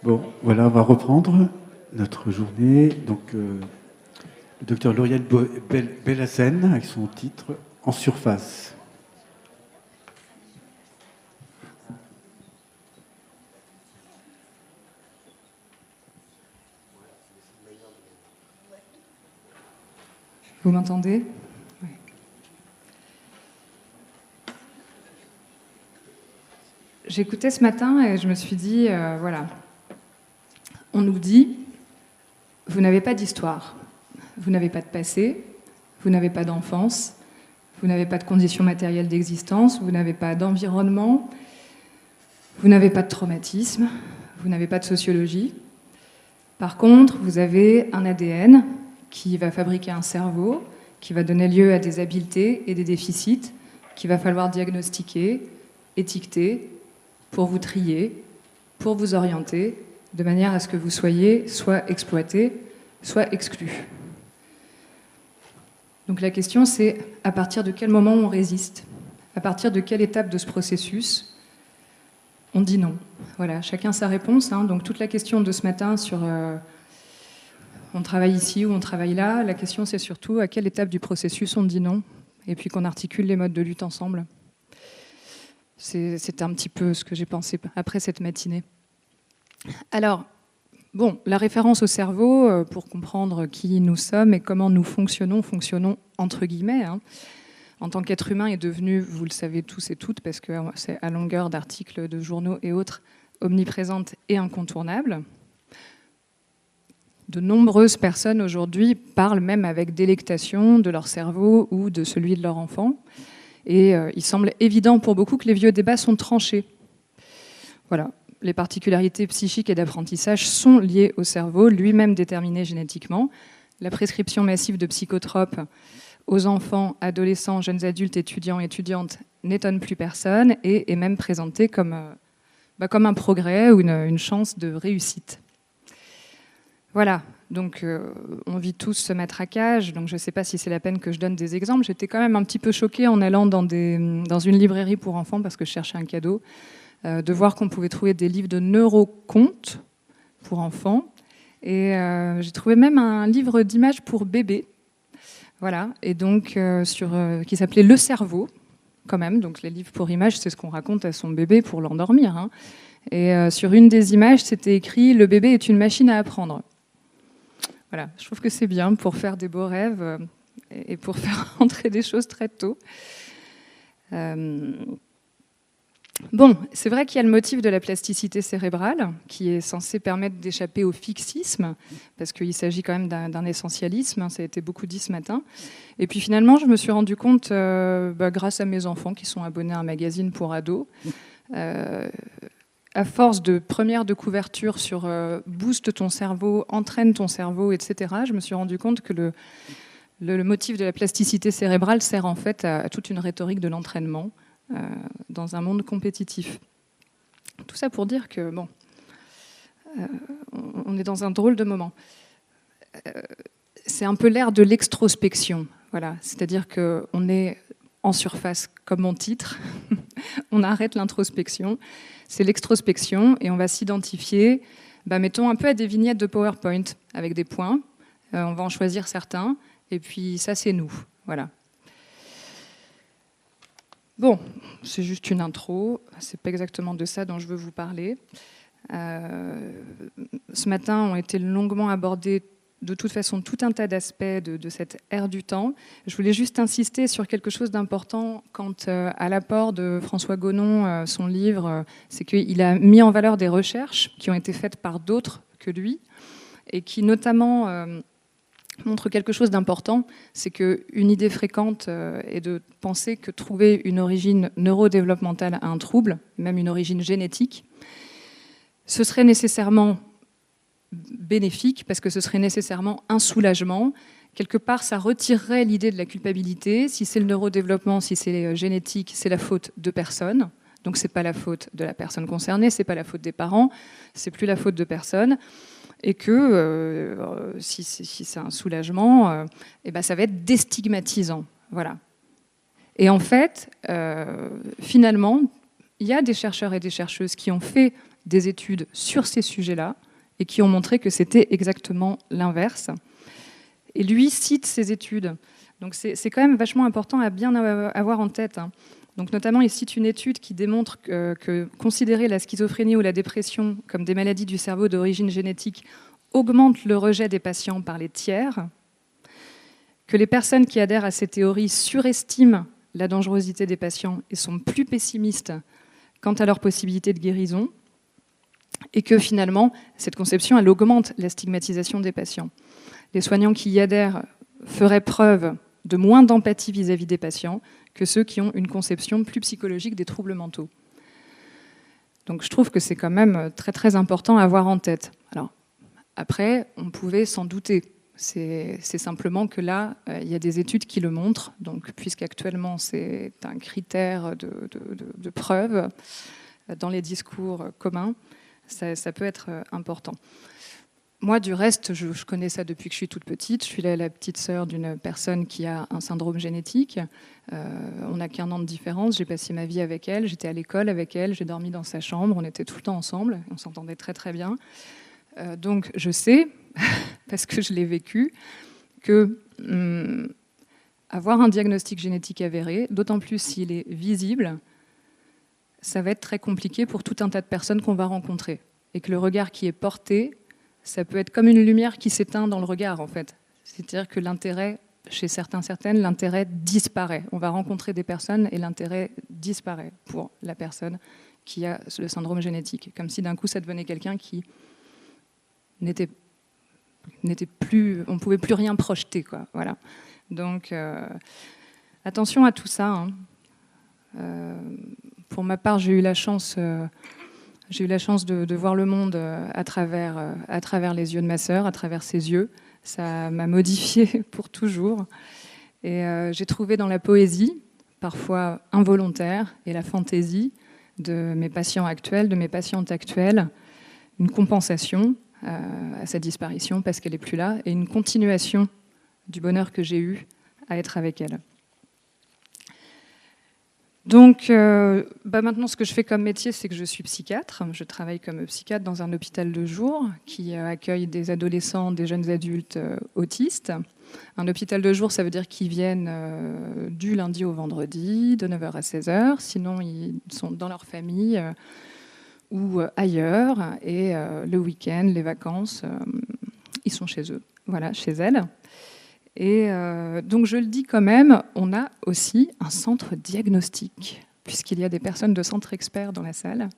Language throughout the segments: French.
Bon, voilà, on va reprendre notre journée. Donc, le docteur Lauriane Bellassène, avec son titre « En surface ». Vous m'entendez ? Oui. J'écoutais ce matin et je me suis dit, voilà, on nous dit, vous n'avez pas d'histoire, vous n'avez pas de passé, vous n'avez pas d'enfance, vous n'avez pas de conditions matérielles d'existence, vous n'avez pas d'environnement, vous n'avez pas de traumatisme, vous n'avez pas de sociologie. Par contre, vous avez un ADN qui va fabriquer un cerveau, qui va donner lieu à des habiletés et des déficits qu'il va falloir diagnostiquer, étiqueter, pour vous trier, pour vous orienter, de manière à ce que vous soyez soit exploité, soit exclu. Donc la question, c'est à partir de quel moment on résiste ? À partir de quelle étape de ce processus on dit non ? Voilà, chacun sa réponse. Donc toute la question de ce matin sur on travaille ici ou on travaille là, la question c'est surtout à quelle étape du processus on dit non, et puis qu'on articule les modes de lutte ensemble. C'est un petit peu ce que j'ai pensé après cette matinée. Alors, bon, la référence au cerveau, pour comprendre qui nous sommes et comment nous fonctionnons entre guillemets, en tant qu'être humain est devenu, vous le savez tous et toutes, parce que c'est à longueur d'articles, de journaux et autres, omniprésente et incontournable. De nombreuses personnes aujourd'hui parlent même avec délectation de leur cerveau ou de celui de leur enfant. Et il semble évident pour beaucoup que les vieux débats sont tranchés. Voilà, les particularités psychiques et d'apprentissage sont liées au cerveau, lui-même déterminé génétiquement. La prescription massive de psychotropes aux enfants, adolescents, jeunes adultes, étudiants et étudiantes n'étonne plus personne et est même présentée comme un progrès ou une chance de réussite. Voilà, donc on vit tous ce matraquage, donc je ne sais pas si c'est la peine que je donne des exemples. J'étais quand même un petit peu choquée en allant dans une librairie pour enfants parce que je cherchais un cadeau, de voir qu'on pouvait trouver des livres de neurocontes pour enfants. Et j'ai trouvé même un livre d'images pour bébés, voilà, et donc qui s'appelait Le cerveau, quand même. Donc les livres pour images, c'est ce qu'on raconte à son bébé pour l'endormir. Et sur une des images, c'était écrit « Le bébé est une machine à apprendre ». Voilà, je trouve que c'est bien pour faire des beaux rêves et pour faire entrer des choses très tôt. Bon, c'est vrai qu'il y a le motif de la plasticité cérébrale qui est censé permettre d'échapper au fixisme, parce qu'il s'agit quand même d'un essentialisme, ça a été beaucoup dit ce matin. Et puis finalement, je me suis rendu compte, grâce à mes enfants qui sont abonnés à un magazine pour ados, à force de première de couverture sur booste ton cerveau, entraîne ton cerveau, etc., je me suis rendu compte que le motif de la plasticité cérébrale sert en fait à toute une rhétorique de l'entraînement dans un monde compétitif. Tout ça pour dire que, bon, on est dans un drôle de moment. C'est un peu l'ère de l'extrospection, voilà. C'est-à-dire qu'on est en surface, comme mon titre, on arrête l'introspection. C'est l'extrospection et on va s'identifier, mettons un peu à des vignettes de PowerPoint avec des points. On va en choisir certains et puis ça c'est nous. Voilà. Bon, c'est juste une intro. C'est pas exactement de ça dont je veux vous parler. Ce matin ont été longuement abordés de toute façon tout un tas d'aspects de cette ère du temps. Je voulais juste insister sur quelque chose d'important quant à l'apport de François Gonon, son livre, c'est qu'il a mis en valeur des recherches qui ont été faites par d'autres que lui et qui notamment montrent quelque chose d'important, c'est qu'une idée fréquente est de penser que trouver une origine neurodéveloppementale à un trouble, même une origine génétique, ce serait nécessairement bénéfique parce que ce serait nécessairement un soulagement. Quelque part, ça retirerait l'idée de la culpabilité. Si c'est le neurodéveloppement, si c'est génétique, c'est la faute de personne. Donc c'est pas la faute de la personne concernée, c'est pas la faute des parents, c'est plus la faute de personne. Et que si c'est un soulagement, ça va être déstigmatisant. Voilà. Et en fait, finalement, il y a des chercheurs et des chercheuses qui ont fait des études sur ces sujets-là et qui ont montré que c'était exactement l'inverse. Et lui cite ces études. Donc c'est quand même vachement important à bien avoir en tête. Donc notamment, il cite une étude qui démontre que considérer la schizophrénie ou la dépression comme des maladies du cerveau d'origine génétique augmente le rejet des patients par les tiers, que les personnes qui adhèrent à ces théories surestiment la dangerosité des patients et sont plus pessimistes quant à leur possibilité de guérison, et que finalement, cette conception, elle augmente la stigmatisation des patients. Les soignants qui y adhèrent feraient preuve de moins d'empathie vis-à-vis des patients que ceux qui ont une conception plus psychologique des troubles mentaux. Donc je trouve que c'est quand même très très important à avoir en tête. Alors, après, on pouvait s'en douter. C'est simplement que là, il y a des études qui le montrent, donc, puisqu'actuellement c'est un critère de preuve dans les discours communs, ça peut être important. Moi, du reste, je connais ça depuis que je suis toute petite. Je suis la petite sœur d'une personne qui a un syndrome génétique. On n'a qu'1 an de différence. J'ai passé ma vie avec elle. J'étais à l'école avec elle. J'ai dormi dans sa chambre. On était tout le temps ensemble. On s'entendait très, très bien. Donc, je sais, parce que je l'ai vécu, que avoir un diagnostic génétique avéré, d'autant plus s'il est visible, ça va être très compliqué pour tout un tas de personnes qu'on va rencontrer. Et que le regard qui est porté, ça peut être comme une lumière qui s'éteint dans le regard, en fait. C'est-à-dire que l'intérêt, chez certaines, l'intérêt disparaît. On va rencontrer des personnes et l'intérêt disparaît pour la personne qui a le syndrome génétique. Comme si d'un coup, ça devenait quelqu'un qui n'était plus... On ne pouvait plus rien projeter, quoi. Voilà. Donc, attention à tout ça. Pour ma part, j'ai eu la chance de voir le monde à travers les yeux de ma sœur, à travers ses yeux. Ça m'a modifiée pour toujours. Et j'ai trouvé dans la poésie, parfois involontaire, et la fantaisie de mes patients actuels, de mes patientes actuelles, une compensation à sa disparition parce qu'elle n'est plus là, et une continuation du bonheur que j'ai eu à être avec elle. Donc, maintenant, ce que je fais comme métier, c'est que je suis psychiatre. Je travaille comme psychiatre dans un hôpital de jour qui accueille des adolescents, des jeunes adultes autistes. Un hôpital de jour, ça veut dire qu'ils viennent du lundi au vendredi, de 9h à 16h. Sinon, ils sont dans leur famille ou ailleurs. Et le week-end, les vacances, ils sont chez eux, voilà, chez elles. Et donc je le dis quand même, on a aussi un centre diagnostique, puisqu'il y a des personnes de centre expert dans la salle.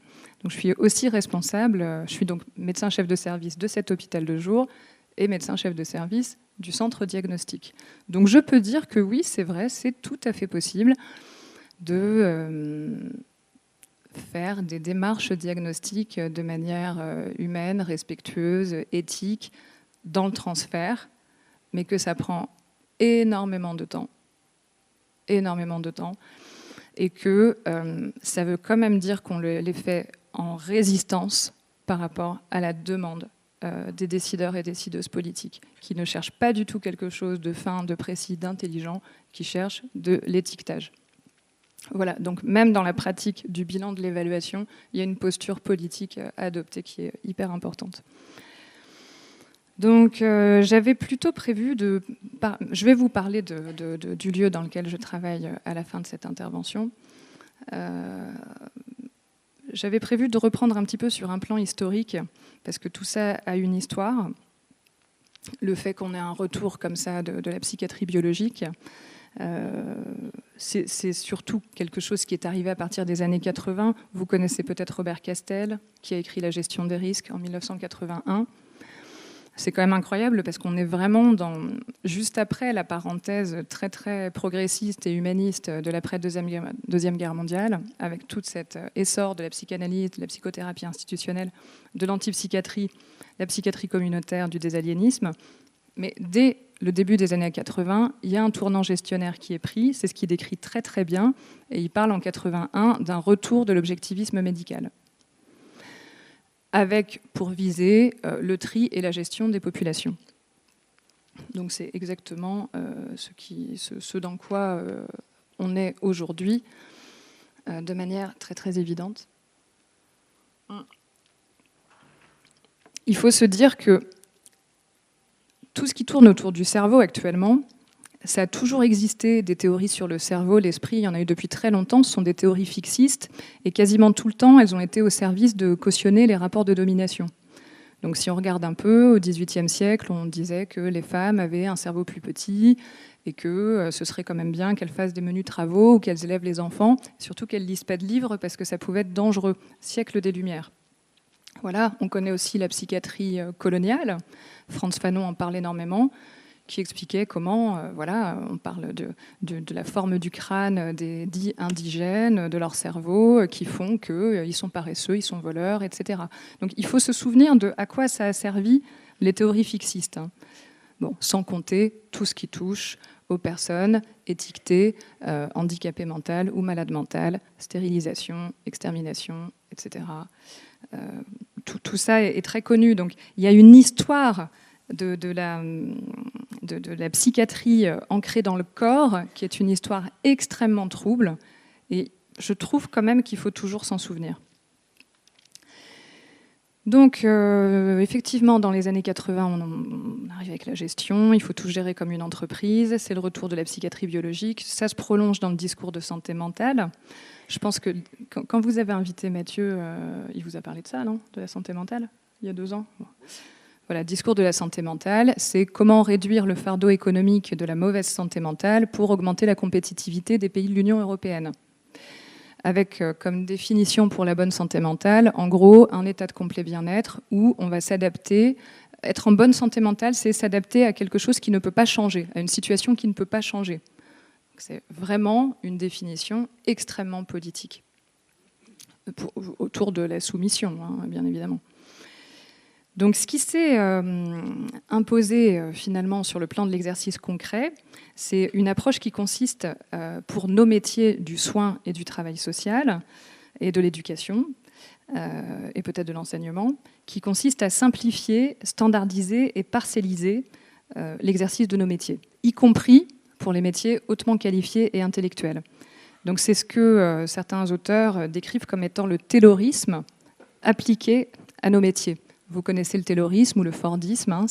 Donc je suis aussi responsable, je suis donc médecin-chef de service de cet hôpital de jour et médecin-chef de service du centre diagnostique. Donc je peux dire que oui, c'est vrai, c'est tout à fait possible de faire des démarches diagnostiques de manière humaine, respectueuse, éthique, dans le transfert, mais que ça prend énormément de temps, et que ça veut quand même dire qu'on les fait en résistance par rapport à la demande des décideurs et décideuses politiques, qui ne cherchent pas du tout quelque chose de fin, de précis, d'intelligent, qui cherchent de l'étiquetage. Voilà, donc même dans la pratique du bilan de l'évaluation, il y a une posture politique à adopter qui est hyper importante. Donc j'avais plutôt prévu je vais vous parler du lieu dans lequel je travaille à la fin de cette intervention. J'avais prévu de reprendre un petit peu sur un plan historique, parce que tout ça a une histoire. Le fait qu'on ait un retour comme ça de la psychiatrie biologique, c'est surtout quelque chose qui est arrivé à partir des années 80. Vous connaissez peut-être Robert Castel, qui a écrit La gestion des risques en 1981. C'est quand même incroyable parce qu'on est vraiment juste après la parenthèse très très progressiste et humaniste de l'après-deuxième guerre mondiale, avec tout cet essor de la psychanalyse, de la psychothérapie institutionnelle, de l'antipsychiatrie, la psychiatrie communautaire, du désaliénisme. Mais dès le début des années 80, il y a un tournant gestionnaire qui est pris, c'est ce qu'il décrit très très bien, et il parle en 81 d'un retour de l'objectivisme médical, avec pour viser le tri et la gestion des populations. Donc c'est exactement ce dans quoi on est aujourd'hui, de manière très très évidente. il faut se dire que tout ce qui tourne autour du cerveau actuellement, ça a toujours existé, des théories sur le cerveau, l'esprit, il y en a eu depuis très longtemps, ce sont des théories fixistes, et quasiment tout le temps, elles ont été au service de cautionner les rapports de domination. Donc si on regarde un peu, au XVIIIe siècle, on disait que les femmes avaient un cerveau plus petit, et que ce serait quand même bien qu'elles fassent des menus travaux, ou qu'elles élèvent les enfants, surtout qu'elles ne lisent pas de livres, parce que ça pouvait être dangereux, siècle des Lumières. Voilà, on connaît aussi la psychiatrie coloniale, Frantz Fanon en parle énormément, qui expliquait comment, on parle de la forme du crâne des dits indigènes, de leur cerveau, qui font qu'ils sont paresseux, ils sont voleurs, etc. Donc il faut se souvenir de à quoi ça a servi les théories fixistes. Bon, sans compter tout ce qui touche aux personnes étiquetées, handicapées mentales ou malades mentales, stérilisation, extermination, etc. Tout ça est très connu. Donc il y a une histoire de la psychiatrie ancrée dans le corps, qui est une histoire extrêmement trouble, et je trouve quand même qu'il faut toujours s'en souvenir. Donc, effectivement, dans les années 80, on arrive avec la gestion, il faut tout gérer comme une entreprise, c'est le retour de la psychiatrie biologique, ça se prolonge dans le discours de santé mentale. Je pense que quand vous avez invité Mathieu, il vous a parlé de ça, non ? De la santé mentale, il y a 2 ans ? Bon. Voilà, discours de la santé mentale, c'est comment réduire le fardeau économique de la mauvaise santé mentale pour augmenter la compétitivité des pays de l'Union européenne. Avec comme définition pour la bonne santé mentale, en gros, un état de complet bien-être où on va s'adapter. Être en bonne santé mentale, c'est s'adapter à quelque chose qui ne peut pas changer, à une situation qui ne peut pas changer. C'est vraiment une définition extrêmement politique, autour de la soumission, hein, bien évidemment. Donc ce qui s'est imposé finalement sur le plan de l'exercice concret, c'est une approche qui consiste pour nos métiers du soin et du travail social et de l'éducation et peut-être de l'enseignement, qui consiste à simplifier, standardiser et parcelliser l'exercice de nos métiers, y compris pour les métiers hautement qualifiés et intellectuels. Donc c'est ce que certains auteurs décrivent comme étant le taylorisme appliqué à nos métiers. Vous connaissez le taylorisme ou le fordisme, hein,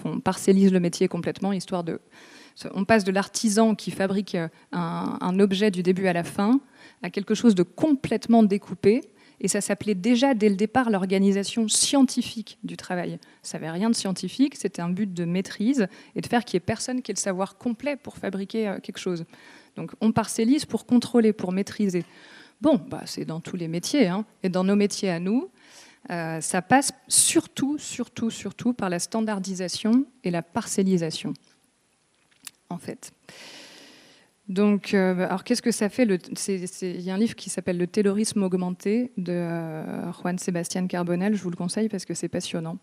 on parcellise le métier complètement, histoire de... On passe de l'artisan qui fabrique un objet du début à la fin à quelque chose de complètement découpé, et ça s'appelait déjà dès le départ l'organisation scientifique du travail. Ça n'avait rien de scientifique, c'était un but de maîtrise et de faire qu'il n'y ait personne qui ait le savoir complet pour fabriquer quelque chose. Donc on parcellise pour contrôler, pour maîtriser. Bon, c'est dans tous les métiers, hein, et dans nos métiers à nous, ça passe surtout par la standardisation et la parcellisation, en fait. Donc, alors qu'est-ce que ça fait il y a un livre qui s'appelle « Le taylorisme augmenté » de Juan Sebastián Carbonell, je vous le conseille parce que c'est passionnant.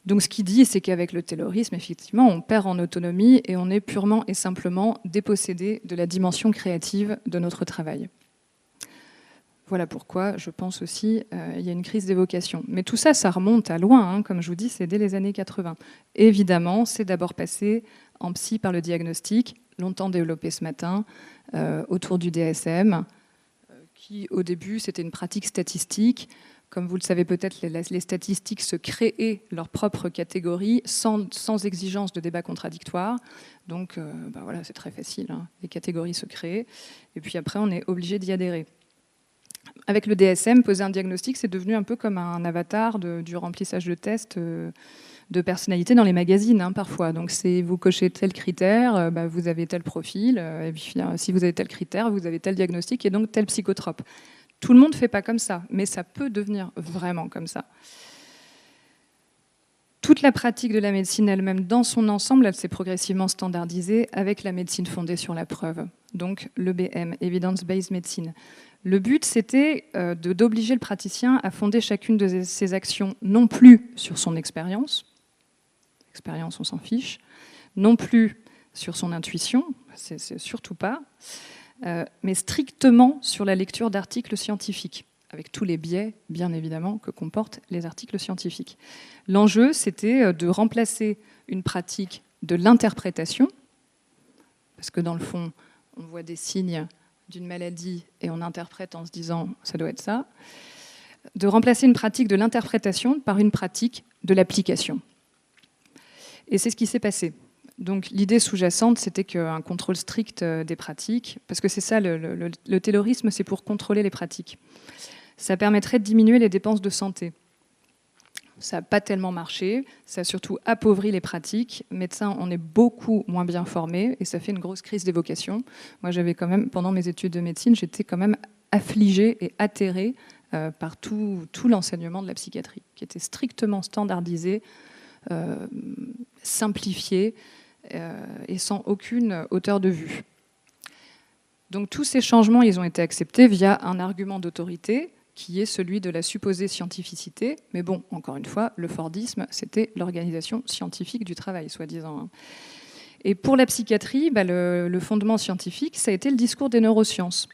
Donc ce qu'il dit, c'est qu'avec le taylorisme, effectivement, on perd en autonomie et on est purement et simplement dépossédé de la dimension créative de notre travail. Voilà pourquoi, je pense aussi, il y a une crise des vocations. Mais tout ça, ça remonte à loin, hein, comme je vous dis, c'est dès les années 80. Évidemment, c'est d'abord passé en psy par le diagnostic, longtemps développé ce matin, autour du DSM, qui au début, c'était une pratique statistique. Comme vous le savez peut-être, les statistiques se créaient leur propre catégorie sans exigence de débat contradictoire. Donc, voilà, c'est très facile, hein. Les catégories se créent. Et puis après, on est obligé d'y adhérer. Avec le DSM, poser un diagnostic, c'est devenu un peu comme un avatar du remplissage de tests de personnalité dans les magazines, hein, parfois. Donc, vous cochez tel critère, vous avez tel profil, et puis si vous avez tel critère, vous avez tel diagnostic et donc tel psychotrope. Tout le monde ne fait pas comme ça, mais ça peut devenir vraiment comme ça. Toute la pratique de la médecine elle-même, dans son ensemble, elle s'est progressivement standardisée avec la médecine fondée sur la preuve. Donc, l'EBM, Evidence-Based Medicine. Le but, c'était d'obliger le praticien à fonder chacune de ses actions, non plus sur son expérience, on s'en fiche, non plus sur son intuition, c'est surtout pas, mais strictement sur la lecture d'articles scientifiques, avec tous les biais, bien évidemment, que comportent les articles scientifiques. L'enjeu, c'était de remplacer une pratique de l'interprétation, parce que dans le fond, on voit des signes d'une maladie et on interprète en se disant « ça doit être ça », de remplacer une pratique de l'interprétation par une pratique de l'application. Et c'est ce qui s'est passé. Donc l'idée sous-jacente, c'était qu'un contrôle strict des pratiques, parce que c'est ça, le taylorisme, c'est pour contrôler les pratiques. Ça permettrait de diminuer les dépenses de santé. Ça n'a pas tellement marché, ça a surtout appauvri les pratiques. Médecins, on est beaucoup moins bien formés et ça fait une grosse crise des vocations. Moi, j'avais quand même, pendant mes études de médecine, j'étais quand même affligée et atterrée par tout l'enseignement de la psychiatrie, qui était strictement standardisé, simplifié et sans aucune hauteur de vue. Donc tous ces changements, ils ont été acceptés via un argument d'autorité, qui est celui de la supposée scientificité. Mais bon, encore une fois, le Fordisme, c'était l'organisation scientifique du travail, soi-disant. Et pour la psychiatrie, le fondement scientifique, ça a été le discours des neurosciences.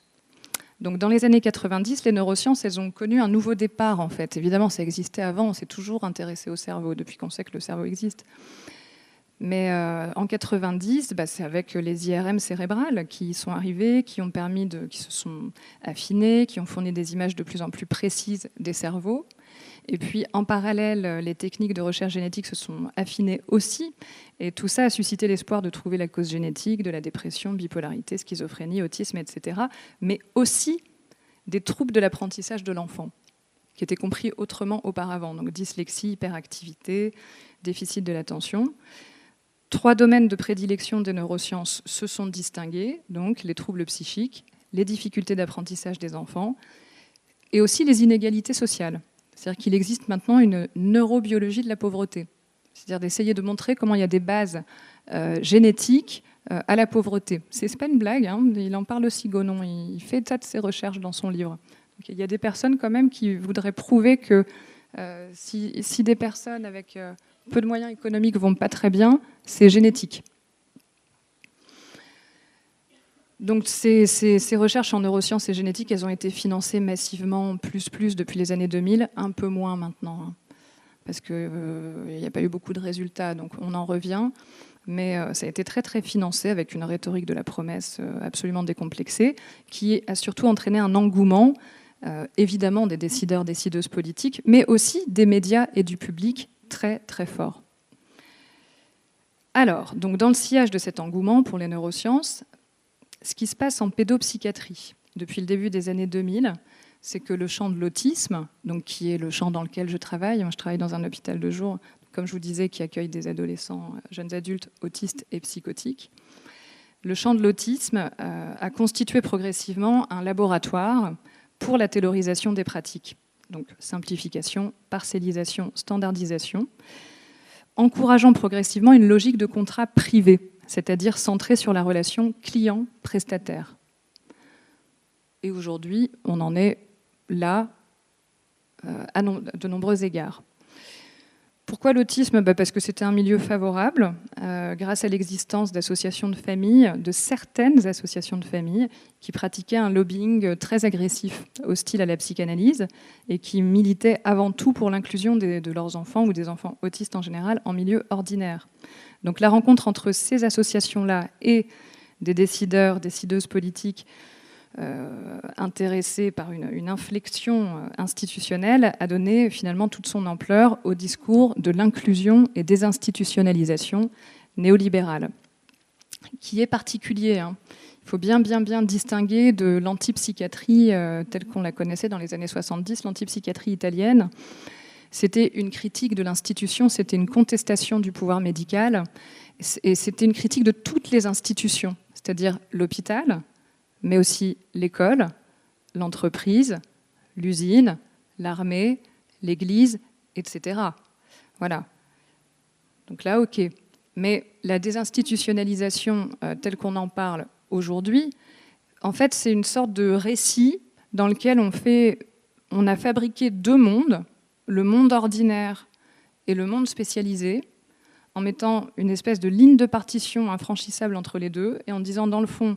Donc dans les années 90, les neurosciences, elles ont connu un nouveau départ, en fait. Évidemment, ça existait avant, on s'est toujours intéressé au cerveau, depuis qu'on sait que le cerveau existe. Mais en 90, c'est avec les IRM cérébrales qui sont arrivées, qui se sont affinées, qui ont fourni des images de plus en plus précises des cerveaux. Et puis en parallèle, les techniques de recherche génétique se sont affinées aussi. Et tout ça a suscité l'espoir de trouver la cause génétique de la dépression, bipolarité, schizophrénie, autisme, etc. Mais aussi des troubles de l'apprentissage de l'enfant, qui étaient compris autrement auparavant. Donc dyslexie, hyperactivité, déficit de l'attention. 3 domaines de prédilection des neurosciences se sont distingués, donc les troubles psychiques, les difficultés d'apprentissage des enfants et aussi les inégalités sociales. C'est-à-dire qu'il existe maintenant une neurobiologie de la pauvreté. C'est-à-dire d'essayer de montrer comment il y a des bases génétiques à la pauvreté. C'est pas une blague, hein, il en parle aussi, Gonon, il fait état de ses recherches dans son livre. Donc, il y a des personnes quand même qui voudraient prouver que si des personnes avec peu de moyens économiques vont pas très bien, c'est génétique. Donc ces recherches en neurosciences et génétique, elles ont été financées massivement, plus depuis les années 2000, un peu moins maintenant, hein, parce qu'il n'y a pas eu beaucoup de résultats, donc on en revient. Mais ça a été très très financé avec une rhétorique de la promesse absolument décomplexée, qui a surtout entraîné un engouement, évidemment des décideurs, décideuses politiques, mais aussi des médias et du public très très fort. Alors, donc dans le sillage de cet engouement pour les neurosciences, ce qui se passe en pédopsychiatrie depuis le début des années 2000, c'est que le champ de l'autisme, donc qui est le champ dans lequel je travaille, moi je travaille dans un hôpital de jour, comme je vous disais, qui accueille des adolescents, jeunes adultes autistes et psychotiques. Le champ de l'autisme a constitué progressivement un laboratoire pour la taylorisation des pratiques. Donc simplification, parcellisation, standardisation, encourageant progressivement une logique de contrat privé, c'est-à-dire centrée sur la relation client-prestataire. Et aujourd'hui, on en est là à de nombreux égards. Pourquoi l'autisme ? Parce que c'était un milieu favorable, grâce à l'existence d'associations de familles, de certaines associations de familles, qui pratiquaient un lobbying très agressif, hostile à la psychanalyse, et qui militaient avant tout pour l'inclusion de leurs enfants, ou des enfants autistes en général, en milieu ordinaire. Donc la rencontre entre ces associations-là et des décideurs, décideuses politiques, intéressé par une inflexion institutionnelle, a donné finalement toute son ampleur au discours de l'inclusion et désinstitutionnalisation néolibérale, qui est particulier. Hein. Il faut bien distinguer de l'antipsychiatrie telle qu'on la connaissait dans les années 70, l'antipsychiatrie italienne. C'était une critique de l'institution, c'était une contestation du pouvoir médical, et c'était une critique de toutes les institutions, c'est-à-dire l'hôpital, mais aussi l'école, l'entreprise, l'usine, l'armée, l'église, etc. Voilà. Donc là, ok. Mais la désinstitutionnalisation telle qu'on en parle aujourd'hui, en fait, c'est une sorte de récit dans lequel on a fabriqué 2 mondes, le monde ordinaire et le monde spécialisé, en mettant une espèce de ligne de partition infranchissable entre les deux, et en disant, dans le fond,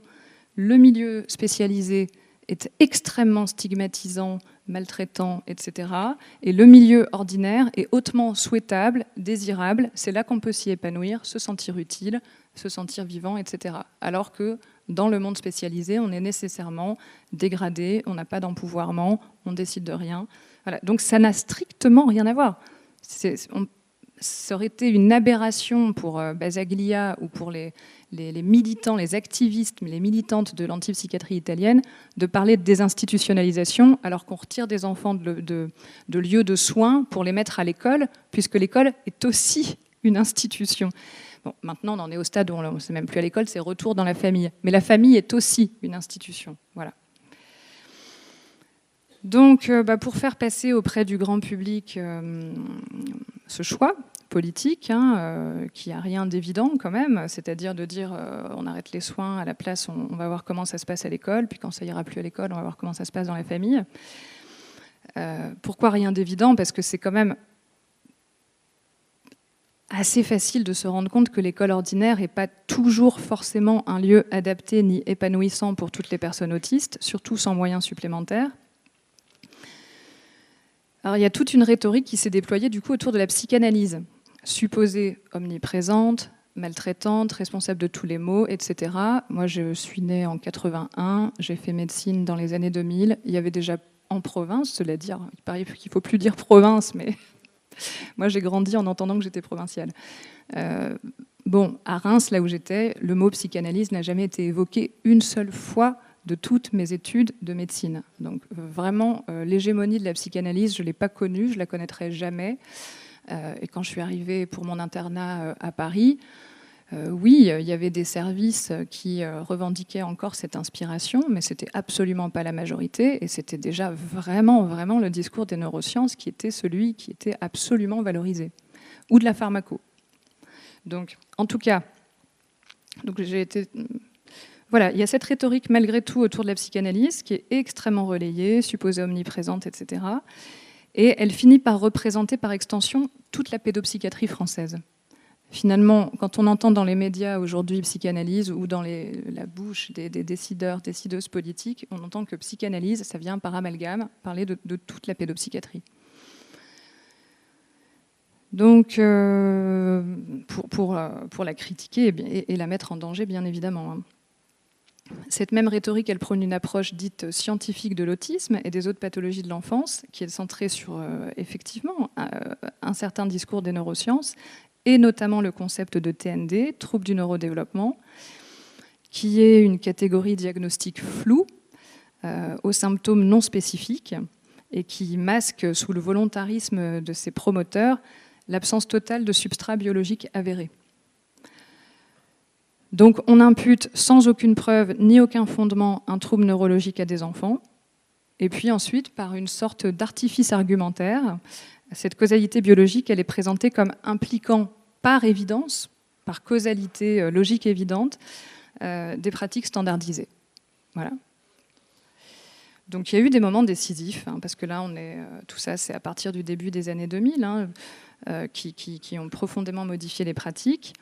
le milieu spécialisé est extrêmement stigmatisant, maltraitant, etc. Et le milieu ordinaire est hautement souhaitable, désirable. C'est là qu'on peut s'y épanouir, se sentir utile, se sentir vivant, etc. Alors que dans le monde spécialisé, on est nécessairement dégradé, on n'a pas d'empouvoirment, on décide de rien. Voilà. Donc ça n'a strictement rien à voir. Ça aurait été une aberration pour Basaglia ou pour les militants, les activistes, les militantes de l'antipsychiatrie italienne de parler de désinstitutionnalisation alors qu'on retire des enfants de lieux de soins pour les mettre à l'école, puisque l'école est aussi une institution. Bon, maintenant, on en est au stade où on ne sait même plus à l'école, c'est retour dans la famille. Mais la famille est aussi une institution. Voilà. Donc, pour faire passer auprès du grand public ce choix politique, qui n'a rien d'évident quand même, c'est-à-dire de dire on arrête les soins, à la place on va voir comment ça se passe à l'école, puis quand ça ira plus à l'école, on va voir comment ça se passe dans la famille. Pourquoi rien d'évident? Parce que c'est quand même assez facile de se rendre compte que l'école ordinaire n'est pas toujours forcément un lieu adapté ni épanouissant pour toutes les personnes autistes, surtout sans moyens supplémentaires. Alors, il y a toute une rhétorique qui s'est déployée du coup autour de la psychanalyse, supposée omniprésente, maltraitante, responsable de tous les maux, etc. Moi, je suis née en 81, j'ai fait médecine dans les années 2000. Il y avait déjà en province, cela dire, il paraît qu'il ne faut plus dire province, mais moi, j'ai grandi en entendant que j'étais provinciale. À Reims, là où j'étais, le mot psychanalyse n'a jamais été évoqué une seule fois de toutes mes études de médecine. Donc vraiment, l'hégémonie de la psychanalyse, je ne l'ai pas connue, je ne la connaîtrai jamais. Et quand je suis arrivée pour mon internat à Paris, oui, il y avait des services qui revendiquaient encore cette inspiration, mais ce n'était absolument pas la majorité, et c'était déjà vraiment, vraiment le discours des neurosciences qui était celui qui était absolument valorisé, ou de la pharmaco. Donc, en tout cas, j'ai été... Voilà, il y a cette rhétorique malgré tout autour de la psychanalyse qui est extrêmement relayée, supposée omniprésente, etc. Et elle finit par représenter par extension toute la pédopsychiatrie française. Finalement, quand on entend dans les médias aujourd'hui psychanalyse ou dans la bouche des décideurs, décideuses politiques, on entend que psychanalyse, ça vient par amalgame parler de toute la pédopsychiatrie. Donc, pour la critiquer et la mettre en danger, bien évidemment. Cette même rhétorique, elle prône une approche dite scientifique de l'autisme et des autres pathologies de l'enfance, qui est centrée sur, effectivement, un certain discours des neurosciences, et notamment le concept de TND, trouble du neurodéveloppement, qui est une catégorie diagnostique floue, aux symptômes non spécifiques, et qui masque, sous le volontarisme de ses promoteurs, l'absence totale de substrat biologique avéré. Donc on impute sans aucune preuve ni aucun fondement un trouble neurologique à des enfants. Et puis ensuite, par une sorte d'artifice argumentaire, cette causalité biologique, elle est présentée comme impliquant par évidence, par causalité logique évidente, des pratiques standardisées. Voilà. Donc il y a eu des moments décisifs, parce que là, tout ça, c'est à partir du début des années 2000, qui ont profondément modifié les pratiques.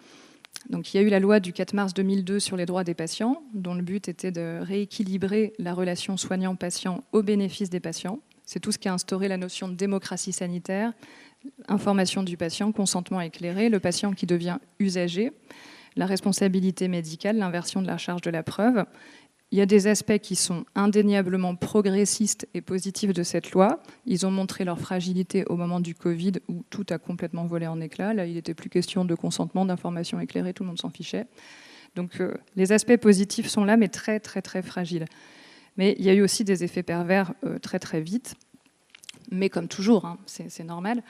Donc, il y a eu la loi du 4 mars 2002 sur les droits des patients, dont le but était de rééquilibrer la relation soignant-patient au bénéfice des patients. C'est tout ce qui a instauré la notion de démocratie sanitaire, information du patient, consentement éclairé, le patient qui devient usager, la responsabilité médicale, l'inversion de la charge de la preuve. Il y a des aspects qui sont indéniablement progressistes et positifs de cette loi. Ils ont montré leur fragilité au moment du Covid, où tout a complètement volé en éclats. Là, il n'était plus question de consentement, d'information éclairée, tout le monde s'en fichait. Donc les aspects positifs sont là, mais très, très, très fragiles. Mais il y a eu aussi des effets pervers très, très vite. Mais comme toujours, c'est normal.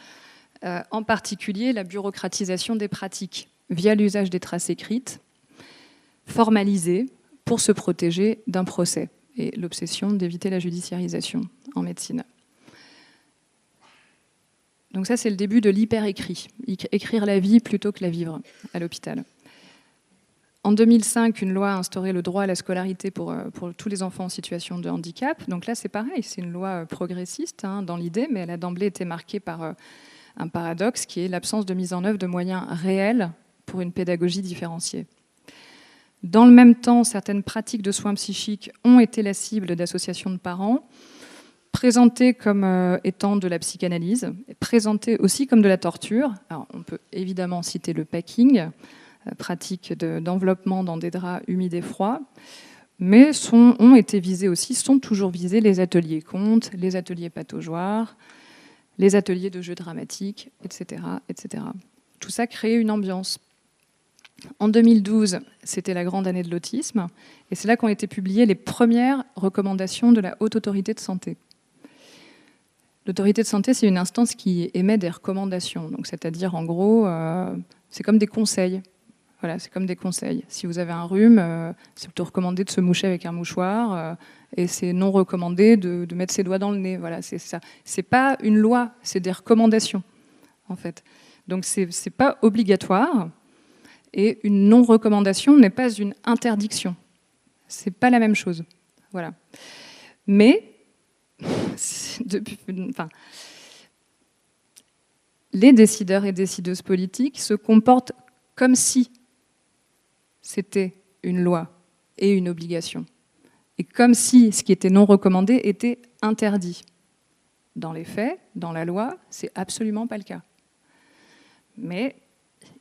En particulier, la bureaucratisation des pratiques, via l'usage des traces écrites, formalisées, pour se protéger d'un procès, et l'obsession d'éviter la judiciarisation en médecine. Donc ça, c'est le début de l'hyper-écrit, écrire la vie plutôt que la vivre à l'hôpital. En 2005, une loi a instauré le droit à la scolarité pour tous les enfants en situation de handicap. Donc là, c'est pareil, c'est une loi progressiste dans l'idée, mais elle a d'emblée été marquée par un paradoxe qui est l'absence de mise en œuvre de moyens réels pour une pédagogie différenciée. Dans le même temps, certaines pratiques de soins psychiques ont été la cible d'associations de parents, présentées comme étant de la psychanalyse, présentées aussi comme de la torture. Alors, on peut évidemment citer le packing, pratique d'enveloppement dans des draps humides et froids, Mais ont été visés aussi, sont toujours visés les ateliers contes, les ateliers pataugeoires, les ateliers de jeux dramatiques, etc., etc. Tout ça crée une ambiance. En 2012, c'était la grande année de l'autisme, et c'est là qu'ont été publiées les premières recommandations de la Haute Autorité de Santé. L'autorité de santé, c'est une instance qui émet des recommandations, donc c'est-à-dire en gros, c'est comme des conseils. Voilà, c'est comme des conseils. Si vous avez un rhume, c'est plutôt recommandé de se moucher avec un mouchoir, et c'est non recommandé de mettre ses doigts dans le nez. Voilà, c'est ça. C'est pas une loi, c'est des recommandations, en fait. Donc c'est pas obligatoire, et une non-recommandation n'est pas une interdiction. C'est pas la même chose. Voilà. Mais les décideurs et décideuses politiques se comportent comme si c'était une loi et une obligation, et comme si ce qui était non recommandé était interdit. Dans les faits, dans la loi, c'est absolument pas le cas. Mais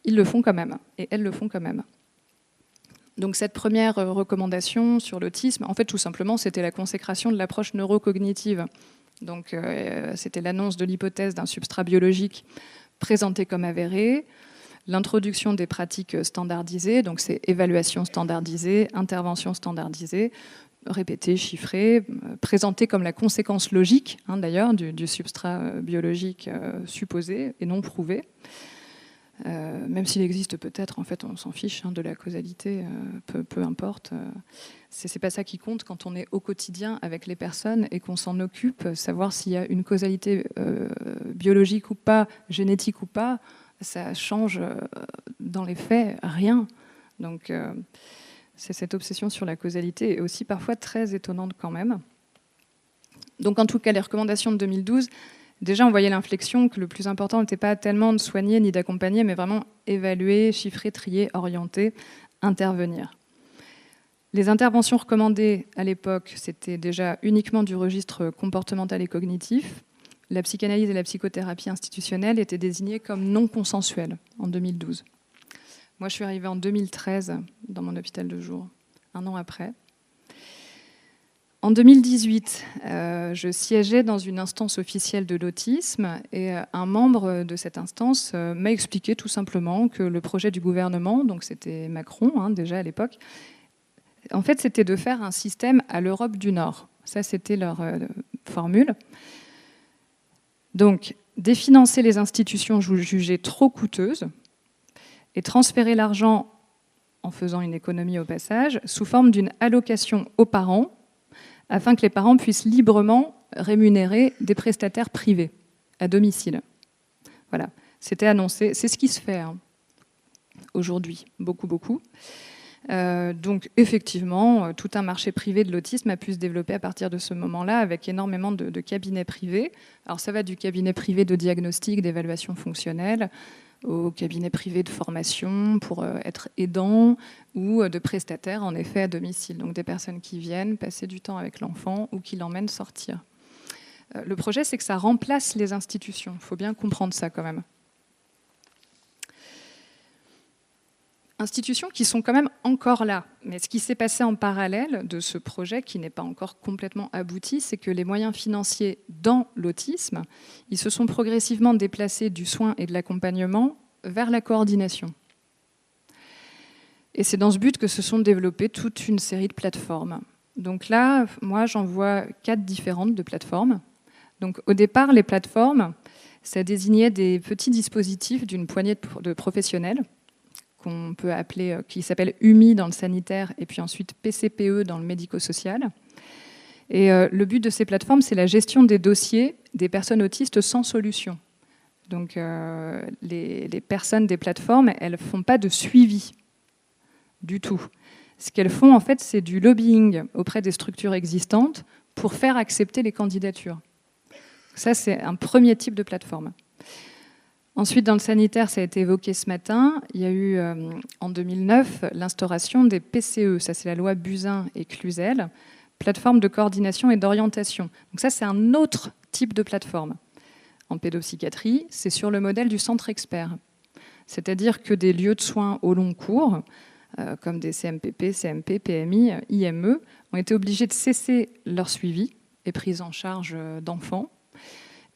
ils le font quand même, et elles le font quand même. Donc cette première recommandation sur l'autisme, en fait, tout simplement, c'était la consécration de l'approche neurocognitive. Donc c'était l'annonce de l'hypothèse d'un substrat biologique présenté comme avéré, l'introduction des pratiques standardisées, donc c'est évaluation standardisée, intervention standardisée, répétée, chiffrée, présentée comme la conséquence logique, d'ailleurs, du substrat biologique supposé et non prouvé. Même s'il existe peut-être, en fait, on s'en fiche de la causalité, peu importe. C'est pas ça qui compte quand on est au quotidien avec les personnes et qu'on s'en occupe, savoir s'il y a une causalité biologique ou pas, génétique ou pas, ça change dans les faits rien. Donc c'est cette obsession sur la causalité est aussi parfois très étonnante quand même. Donc en tout cas, les recommandations de 2012, déjà on voyait l'inflexion que le plus important n'était pas tellement de soigner ni d'accompagner, mais vraiment évaluer, chiffrer, trier, orienter, intervenir. Les interventions recommandées à l'époque, c'était déjà uniquement du registre comportemental et cognitif. La psychanalyse et la psychothérapie institutionnelle étaient désignées comme non consensuelles en 2012. Moi, je suis arrivée en 2013 dans mon hôpital de jour, un an après. En 2018, je siégeais dans une instance officielle de l'autisme et un membre de cette instance m'a expliqué tout simplement que le projet du gouvernement, donc c'était Macron déjà à l'époque, en fait c'était de faire un système à l'Europe du Nord. Ça c'était leur formule. Donc définancer les institutions jugées trop coûteuses et transférer l'argent en faisant une économie au passage sous forme d'une allocation aux parents afin que les parents puissent librement rémunérer des prestataires privés à domicile. Voilà, c'était annoncé. C'est ce qui se fait aujourd'hui, beaucoup. Donc effectivement, tout un marché privé de l'autisme a pu se développer à partir de ce moment-là avec énormément de cabinets privés. Alors ça va du cabinet privé de diagnostic, d'évaluation fonctionnelle, au cabinet privé de formation pour être aidant ou de prestataires en effet à domicile. Donc des personnes qui viennent passer du temps avec l'enfant ou qui l'emmènent sortir. Le projet, c'est que ça remplace les institutions. Il faut bien comprendre ça quand même. Institutions qui sont quand même encore là. Mais ce qui s'est passé en parallèle de ce projet, qui n'est pas encore complètement abouti, c'est que les moyens financiers dans l'autisme, ils se sont progressivement déplacés du soin et de l'accompagnement vers la coordination. Et c'est dans ce but que se sont développées toute une série de plateformes. Donc là, moi, j'en vois 4 différentes de plateformes. Donc au départ, les plateformes, ça désignait des petits dispositifs d'une poignée de professionnels, qu'on peut appeler, qui s'appelle UMI dans le sanitaire et puis ensuite PCPE dans le médico-social. Et le but de ces plateformes, c'est la gestion des dossiers des personnes autistes sans solution. Donc les personnes des plateformes, elles ne font pas de suivi du tout. Ce qu'elles font, en fait, c'est du lobbying auprès des structures existantes pour faire accepter les candidatures. Ça, c'est un premier type de plateforme. Ensuite, dans le sanitaire, ça a été évoqué ce matin, il y a eu en 2009 l'instauration des PCE, ça c'est la loi Buzyn et Cluzel, plateforme de coordination et d'orientation. Donc ça, c'est un autre type de plateforme. En pédopsychiatrie, c'est sur le modèle du centre expert. C'est-à-dire que des lieux de soins au long cours comme des CMPP, CMP, PMI, IME, ont été obligés de cesser leur suivi et prise en charge d'enfants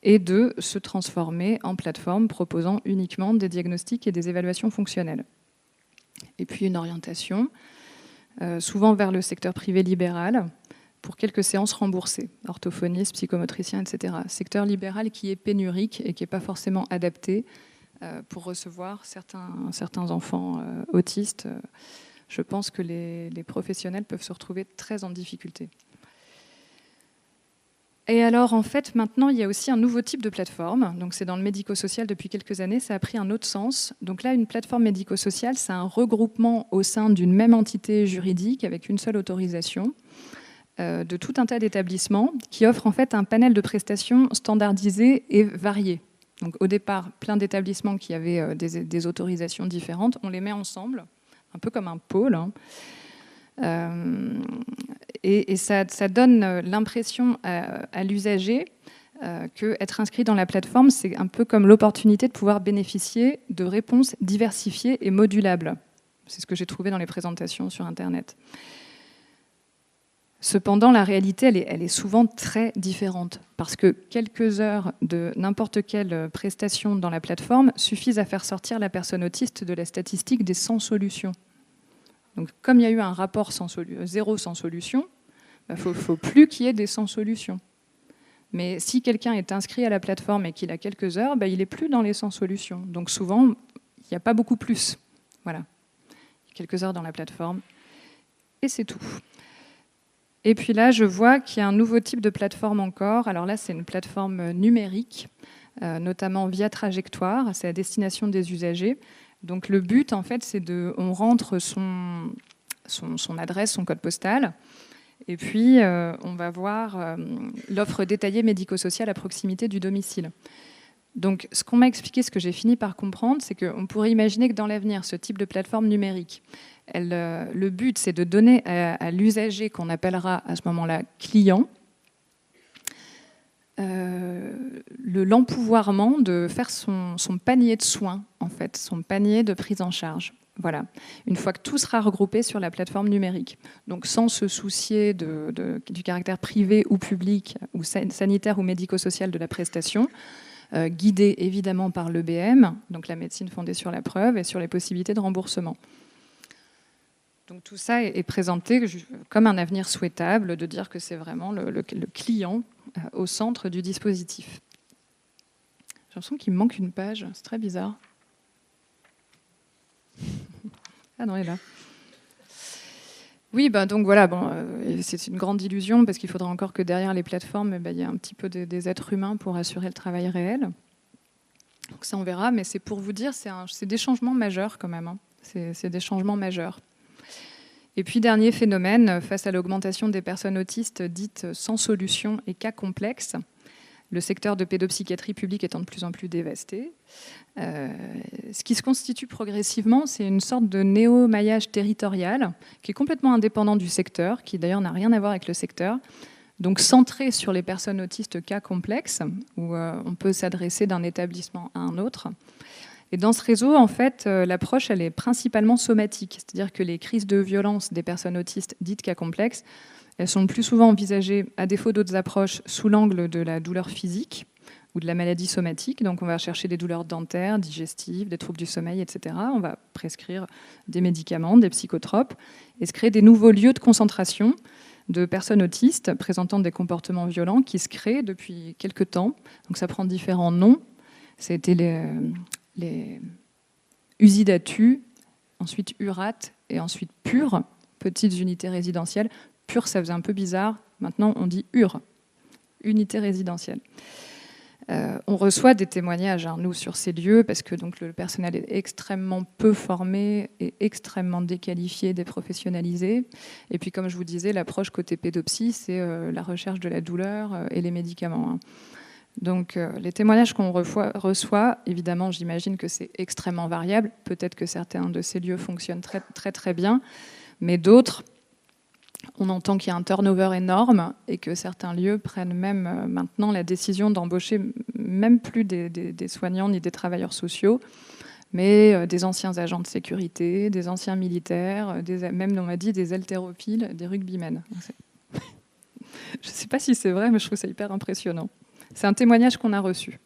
et de se transformer en plateforme proposant uniquement des diagnostics et des évaluations fonctionnelles. Et puis une orientation, souvent vers le secteur privé libéral, pour quelques séances remboursées, orthophonistes, psychomotriciens, etc. Secteur libéral qui est pénurique et qui n'est pas forcément adapté pour recevoir certains enfants autistes. Je pense que les professionnels peuvent se retrouver très en difficulté. Et alors, en fait, maintenant, il y a aussi un nouveau type de plateforme. Donc, c'est dans le médico-social depuis quelques années. Ça a pris un autre sens. Donc là, une plateforme médico-sociale, c'est un regroupement au sein d'une même entité juridique avec une seule autorisation de tout un tas d'établissements qui offrent en fait un panel de prestations standardisées et variées. Donc, au départ, plein d'établissements qui avaient des autorisations différentes. On les met ensemble, un peu comme un pôle. Et ça donne l'impression à l'usager qu'être inscrit dans la plateforme, c'est un peu comme l'opportunité de pouvoir bénéficier de réponses diversifiées et modulables. C'est ce que j'ai trouvé dans les présentations sur Internet. Cependant, la réalité, elle est souvent très différente, parce que quelques heures de n'importe quelle prestation dans la plateforme suffisent à faire sortir la personne autiste de la statistique des sans solutions. Donc, comme il y a eu un rapport zéro sans solution, il ne faut plus qu'il y ait des sans solutions. Mais si quelqu'un est inscrit à la plateforme et qu'il a quelques heures, il n'est plus dans les sans solutions. Donc souvent, il n'y a pas beaucoup plus. Voilà. Quelques heures dans la plateforme. Et c'est tout. Et puis là, je vois qu'il y a un nouveau type de plateforme encore. Alors là, c'est une plateforme numérique, notamment via Trajectoire. C'est à destination des usagers. Donc le but, en fait, c'est on rentre son adresse, son code postal, et puis on va voir l'offre détaillée médico-sociale à proximité du domicile. Donc ce qu'on m'a expliqué, ce que j'ai fini par comprendre, c'est qu'on pourrait imaginer que dans l'avenir, ce type de plateforme numérique, le but, c'est de donner à l'usager, qu'on appellera à ce moment-là client, l'empouvoirment de faire son panier de soins, en fait, son panier de prise en charge. Voilà. Une fois que tout sera regroupé sur la plateforme numérique. Donc sans se soucier du caractère privé ou public, ou sanitaire ou médico-social de la prestation, guidé évidemment par l'EBM, donc la médecine fondée sur la preuve, et sur les possibilités de remboursement. Donc tout ça est présenté comme un avenir souhaitable, de dire que c'est vraiment le client au centre du dispositif. J'ai l'impression qu'il me manque une page, c'est très bizarre. Ah non, elle est là. Oui, donc voilà, c'est une grande illusion parce qu'il faudra encore que derrière les plateformes, il y ait un petit peu des êtres humains pour assurer le travail réel. Donc ça, on verra, mais c'est pour vous dire, c'est des changements majeurs quand même. C'est des changements majeurs. Et puis, dernier phénomène, face à l'augmentation des personnes autistes dites sans solution et cas complexes, le secteur de pédopsychiatrie publique étant de plus en plus dévasté, ce qui se constitue progressivement, c'est une sorte de néo-maillage territorial qui est complètement indépendant du secteur, qui d'ailleurs n'a rien à voir avec le secteur, donc centré sur les personnes autistes cas complexes, où on peut s'adresser d'un établissement à un autre. Et dans ce réseau, en fait, l'approche, elle est principalement somatique, c'est-à-dire que les crises de violence des personnes autistes dites cas complexes, elles sont le plus souvent envisagées, à défaut d'autres approches, sous l'angle de la douleur physique ou de la maladie somatique. Donc on va chercher des douleurs dentaires, digestives, des troubles du sommeil, etc. On va prescrire des médicaments, des psychotropes, et se créer des nouveaux lieux de concentration de personnes autistes présentant des comportements violents qui se créent depuis quelques temps. Donc ça prend différents noms. Ça a été les Usidatu, ensuite URAT et ensuite PUR, petites unités résidentielles. PUR, ça faisait un peu bizarre. Maintenant, on dit UR, unité résidentielle. On reçoit des témoignages, nous, sur ces lieux, parce que donc, le personnel est extrêmement peu formé et extrêmement déqualifié, déprofessionnalisé. Et puis, comme je vous disais, l'approche côté pédopsie, c'est la recherche de la douleur et les médicaments. Donc, les témoignages qu'on reçoit, évidemment, j'imagine que c'est extrêmement variable. Peut-être que certains de ces lieux fonctionnent très, très, très bien, mais d'autres, on entend qu'il y a un turnover énorme et que certains lieux prennent même maintenant la décision d'embaucher même plus des soignants ni des travailleurs sociaux, mais des anciens agents de sécurité, des anciens militaires, même on m'a dit des haltérophiles, des rugbymen. Je ne sais pas si c'est vrai, mais je trouve ça hyper impressionnant. C'est un témoignage qu'on a reçu.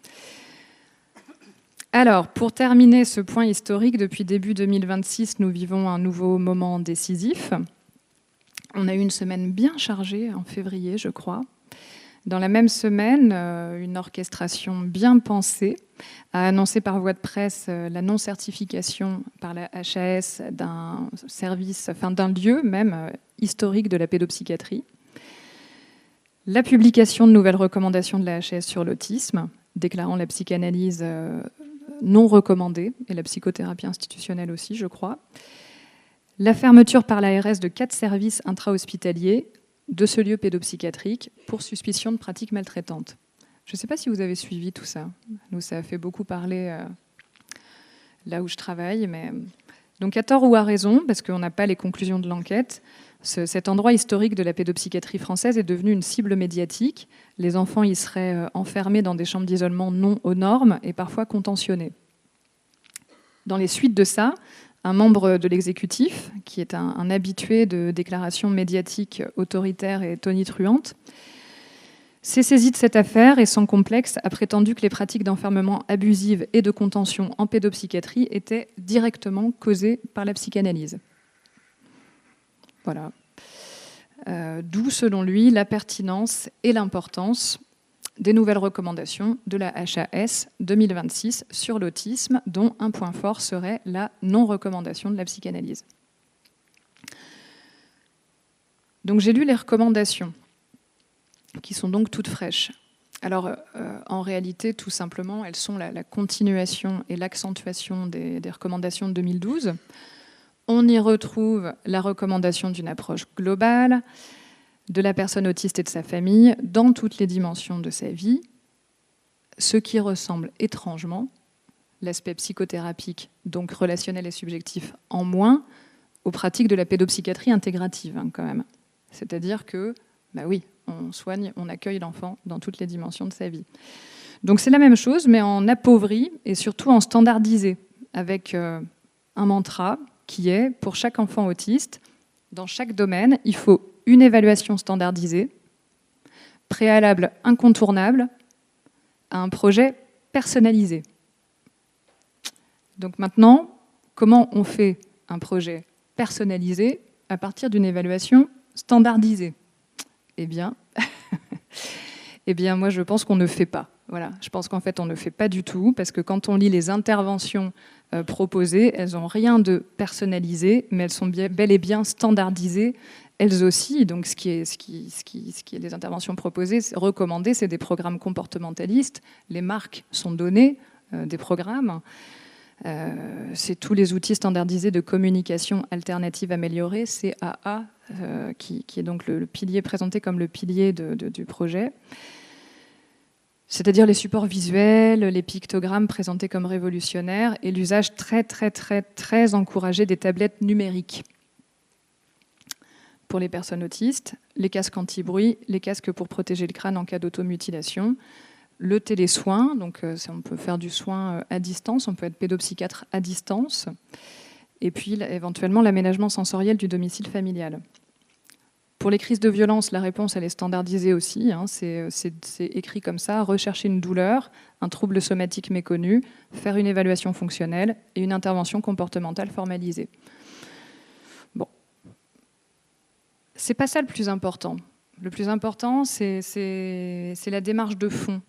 Alors, pour terminer ce point historique, depuis début 2026, nous vivons un nouveau moment décisif. On a eu une semaine bien chargée en février, je crois. Dans la même semaine, une orchestration bien pensée a annoncé par voie de presse la non-certification par la HAS d'un service, enfin d'un lieu même historique de la pédopsychiatrie. La publication de nouvelles recommandations de la HAS sur l'autisme, déclarant la psychanalyse non recommandée, et la psychothérapie institutionnelle aussi, je crois. La fermeture par l'ARS de 4 services intra-hospitaliers de ce lieu pédopsychiatrique pour suspicion de pratiques maltraitantes. Je ne sais pas si vous avez suivi tout ça. Nous, ça a fait beaucoup parler là où je travaille. Mais... Donc, à tort ou à raison, parce qu'on n'a pas les conclusions de l'enquête, cet endroit historique de la pédopsychiatrie française est devenu une cible médiatique. Les enfants y seraient enfermés dans des chambres d'isolement non aux normes et parfois contentionnés. Dans les suites de ça, un membre de l'exécutif, qui est un habitué de déclarations médiatiques autoritaires et tonitruantes, s'est saisi de cette affaire et sans complexe a prétendu que les pratiques d'enfermement abusives et de contention en pédopsychiatrie étaient directement causées par la psychanalyse. Voilà. D'où, selon lui, la pertinence et l'importance des nouvelles recommandations de la HAS 2026 sur l'autisme, dont un point fort serait la non-recommandation de la psychanalyse. Donc j'ai lu les recommandations, qui sont donc toutes fraîches. Alors, en réalité, tout simplement, elles sont la continuation et l'accentuation des recommandations de 2012. On y retrouve la recommandation d'une approche globale de la personne autiste et de sa famille dans toutes les dimensions de sa vie, ce qui ressemble étrangement, l'aspect psychothérapique, donc relationnel et subjectif, en moins, aux pratiques de la pédopsychiatrie intégrative, quand même. C'est-à-dire que, bah oui, on soigne, on accueille l'enfant dans toutes les dimensions de sa vie. Donc c'est la même chose, mais en appauvri et surtout en standardisé, avec un mantra qui est, pour chaque enfant autiste, dans chaque domaine, il faut une évaluation standardisée, préalable incontournable à un projet personnalisé. Donc maintenant, comment on fait un projet personnalisé à partir d'une évaluation standardisée ? Eh bien, moi je pense qu'on ne fait pas. Voilà, je pense qu'en fait on ne fait pas du tout, parce que quand on lit les interventions proposées, elles n'ont rien de personnalisé, mais elles sont bel et bien standardisées, elles aussi. Donc ce qui est des interventions proposées, recommandées, c'est des programmes comportementalistes. Les marques sont données des programmes. C'est tous les outils standardisés de communication alternative améliorée, CAA, qui est donc le pilier présenté comme le pilier du projet. C'est-à-dire les supports visuels, les pictogrammes présentés comme révolutionnaires et l'usage très, très, très, très encouragé des tablettes numériques pour les personnes autistes, les casques anti-bruit, les casques pour protéger le crâne en cas d'automutilation, le télésoin, donc on peut faire du soin à distance, on peut être pédopsychiatre à distance, et puis éventuellement l'aménagement sensoriel du domicile familial. Pour les crises de violence, la réponse elle est standardisée aussi, c'est écrit comme ça, rechercher une douleur, un trouble somatique méconnu, faire une évaluation fonctionnelle et une intervention comportementale formalisée. Bon, c'est pas ça le plus important. Le plus important, c'est la démarche de fond.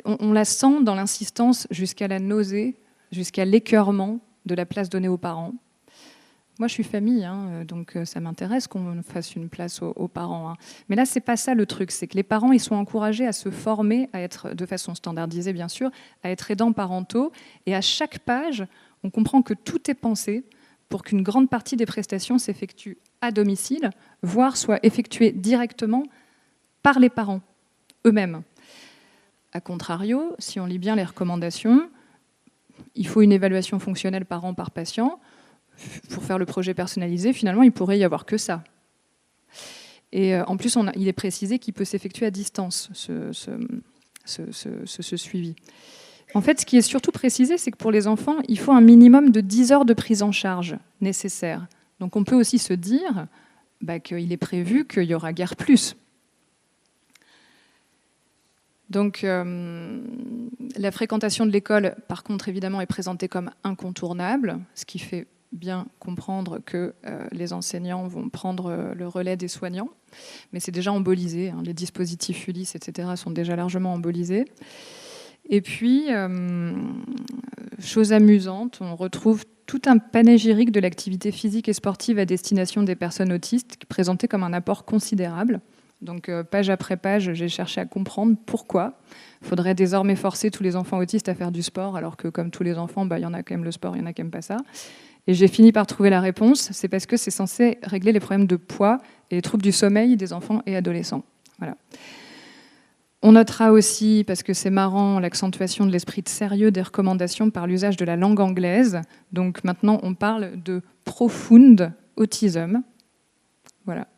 On la sent dans l'insistance jusqu'à la nausée, jusqu'à l'écœurement de la place donnée aux parents. Moi, je suis famille, donc ça m'intéresse qu'on fasse une place aux parents. Mais là, c'est pas ça le truc. C'est que les parents, ils sont encouragés à se former, à être, de façon standardisée, bien sûr, à être aidants parentaux. Et à chaque page, on comprend que tout est pensé pour qu'une grande partie des prestations s'effectuent à domicile, voire soient effectuées directement par les parents eux-mêmes. A contrario, si on lit bien les recommandations, il faut une évaluation fonctionnelle par an par patient. Pour faire le projet personnalisé, finalement, il pourrait y avoir que ça. Et en plus, il est précisé qu'il peut s'effectuer à distance, ce suivi. En fait, ce qui est surtout précisé, c'est que pour les enfants, il faut un minimum de 10 heures de prise en charge nécessaire. Donc on peut aussi se dire qu'il est prévu qu'il y aura guère plus. Donc la fréquentation de l'école, par contre, évidemment, est présentée comme incontournable, ce qui fait bien comprendre que les enseignants vont prendre le relais des soignants. Mais c'est déjà embolisé, hein, les dispositifs Ulysse, etc. sont déjà largement embolisés. Et puis, chose amusante, on retrouve tout un panégyrique de l'activité physique et sportive à destination des personnes autistes, présenté comme un apport considérable. Donc, page après page, j'ai cherché à comprendre pourquoi. Il faudrait désormais forcer tous les enfants autistes à faire du sport, alors que comme tous les enfants, il y en a qui aiment le sport, il y en a qui n'aiment pas ça. Et j'ai fini par trouver la réponse, c'est parce que c'est censé régler les problèmes de poids et les troubles du sommeil des enfants et adolescents. Voilà. On notera aussi, parce que c'est marrant, l'accentuation de l'esprit de sérieux des recommandations par l'usage de la langue anglaise. Donc maintenant, on parle de profound autism. Voilà.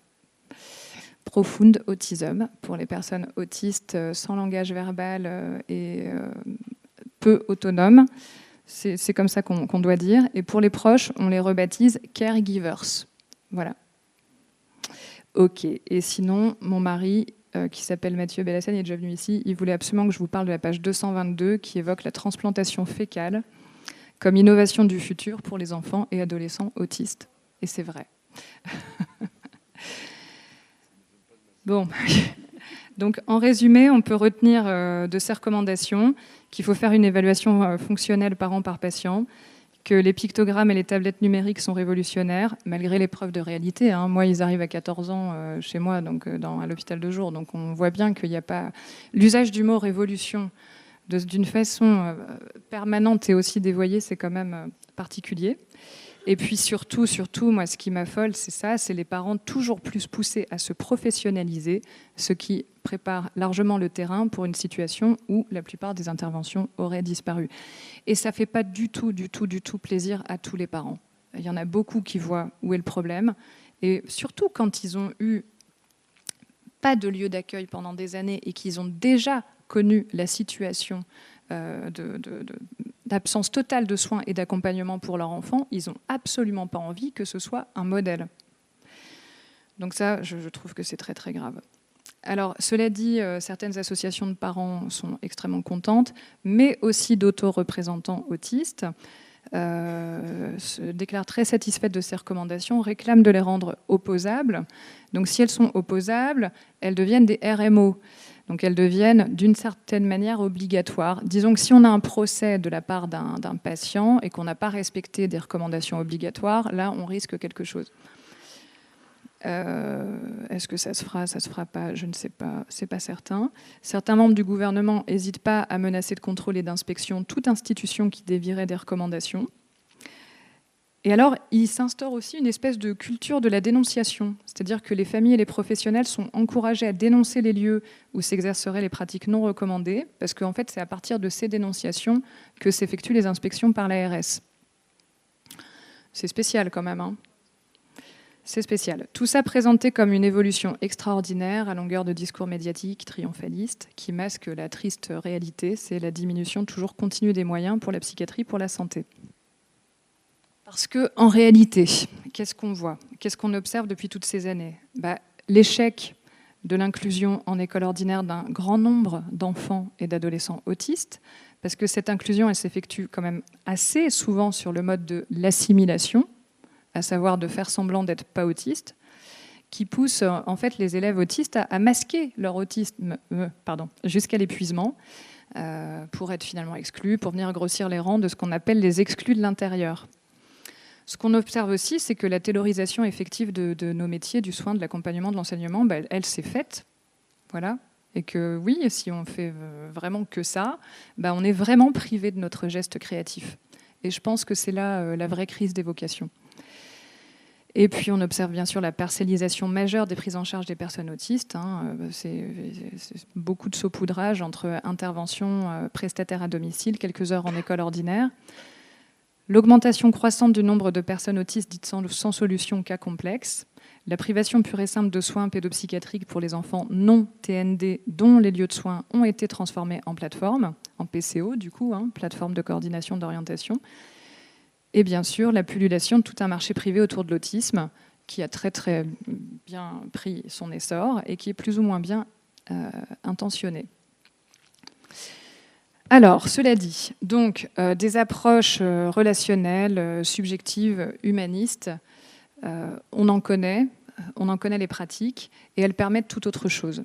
Profound autism pour les personnes autistes sans langage verbal et peu autonomes. C'est comme ça qu'on doit dire. Et pour les proches, on les rebaptise caregivers. Voilà. Ok. Et sinon, mon mari, qui s'appelle Mathieu Bellassène, il est déjà venu ici, il voulait absolument que je vous parle de la page 222 qui évoque la transplantation fécale comme innovation du futur pour les enfants et adolescents autistes. Et c'est vrai. Bon. Donc, en résumé, on peut retenir de ces recommandations qu'il faut faire une évaluation fonctionnelle par an par patient, que les pictogrammes et les tablettes numériques sont révolutionnaires, malgré les preuves de réalité. Hein. Moi, ils arrivent à 14 ans chez moi, donc à l'hôpital de jour. Donc, on voit bien qu'il n'y a pas... L'usage du mot « révolution » d'une façon permanente et aussi dévoyée, c'est quand même particulier. Et puis surtout, moi, ce qui m'affole, c'est ça, c'est les parents toujours plus poussés à se professionnaliser, ce qui prépare largement le terrain pour une situation où la plupart des interventions auraient disparu. Et ça ne fait pas du tout plaisir à tous les parents. Il y en a beaucoup qui voient où est le problème, et surtout quand ils ont eu pas de lieu d'accueil pendant des années et qu'ils ont déjà connu la situation d'absence totale de soins et d'accompagnement pour leur enfant, ils n'ont absolument pas envie que ce soit un modèle. Donc ça, je trouve que c'est très très grave. Alors, cela dit, certaines associations de parents sont extrêmement contentes, mais aussi d'autoreprésentants autistes se déclarent très satisfaites de ces recommandations, réclament de les rendre opposables. Donc, si elles sont opposables, elles deviennent des RMO. Donc elles deviennent d'une certaine manière obligatoires. Disons que si on a un procès de la part d'un patient et qu'on n'a pas respecté des recommandations obligatoires, là on risque quelque chose. Est-ce que ça se fera pas? Je ne sais pas, c'est pas certain. Certains membres du gouvernement n'hésitent pas à menacer de contrôle et d'inspection toute institution qui dévierait des recommandations. Et alors, il s'instaure aussi une espèce de culture de la dénonciation, c'est-à-dire que les familles et les professionnels sont encouragés à dénoncer les lieux où s'exerceraient les pratiques non recommandées, parce qu'en fait, c'est à partir de ces dénonciations que s'effectuent les inspections par l'ARS. C'est spécial quand même, hein. C'est spécial. Tout ça présenté comme une évolution extraordinaire à longueur de discours médiatiques triomphaliste qui masque la triste réalité, c'est la diminution toujours continue des moyens pour la psychiatrie, pour la santé. Parce qu'en réalité, qu'est-ce qu'on voit? Qu'est-ce qu'on observe depuis toutes ces années? L'échec de l'inclusion en école ordinaire d'un grand nombre d'enfants et d'adolescents autistes, parce que cette inclusion, elle s'effectue quand même assez souvent sur le mode de l'assimilation, à savoir de faire semblant d'être pas autiste, qui pousse en fait les élèves autistes à masquer leur autisme jusqu'à l'épuisement, pour être finalement exclus, pour venir grossir les rangs de ce qu'on appelle les exclus de l'intérieur. Ce qu'on observe aussi, c'est que la taylorisation effective de nos métiers, du soin, de l'accompagnement, de l'enseignement, elle s'est faite. Voilà. Et que oui, si on fait vraiment que ça, on est vraiment privé de notre geste créatif. Et je pense que c'est là la vraie crise des vocations. Et puis on observe bien sûr la parcellisation majeure des prises en charge des personnes autistes. C'est beaucoup de saupoudrage entre intervention prestataire à domicile, quelques heures en école ordinaire. L'augmentation croissante du nombre de personnes autistes dites sans solution, cas complexe. La privation pure et simple de soins pédopsychiatriques pour les enfants non TND, dont les lieux de soins ont été transformés en plateforme, en PCO du coup, plateforme de coordination d'orientation. Et bien sûr, la pullulation de tout un marché privé autour de l'autisme, qui a très très bien pris son essor et qui est plus ou moins bien intentionné. Alors, cela dit, donc des approches relationnelles, subjectives, humanistes, on en connaît les pratiques et elles permettent tout autre chose.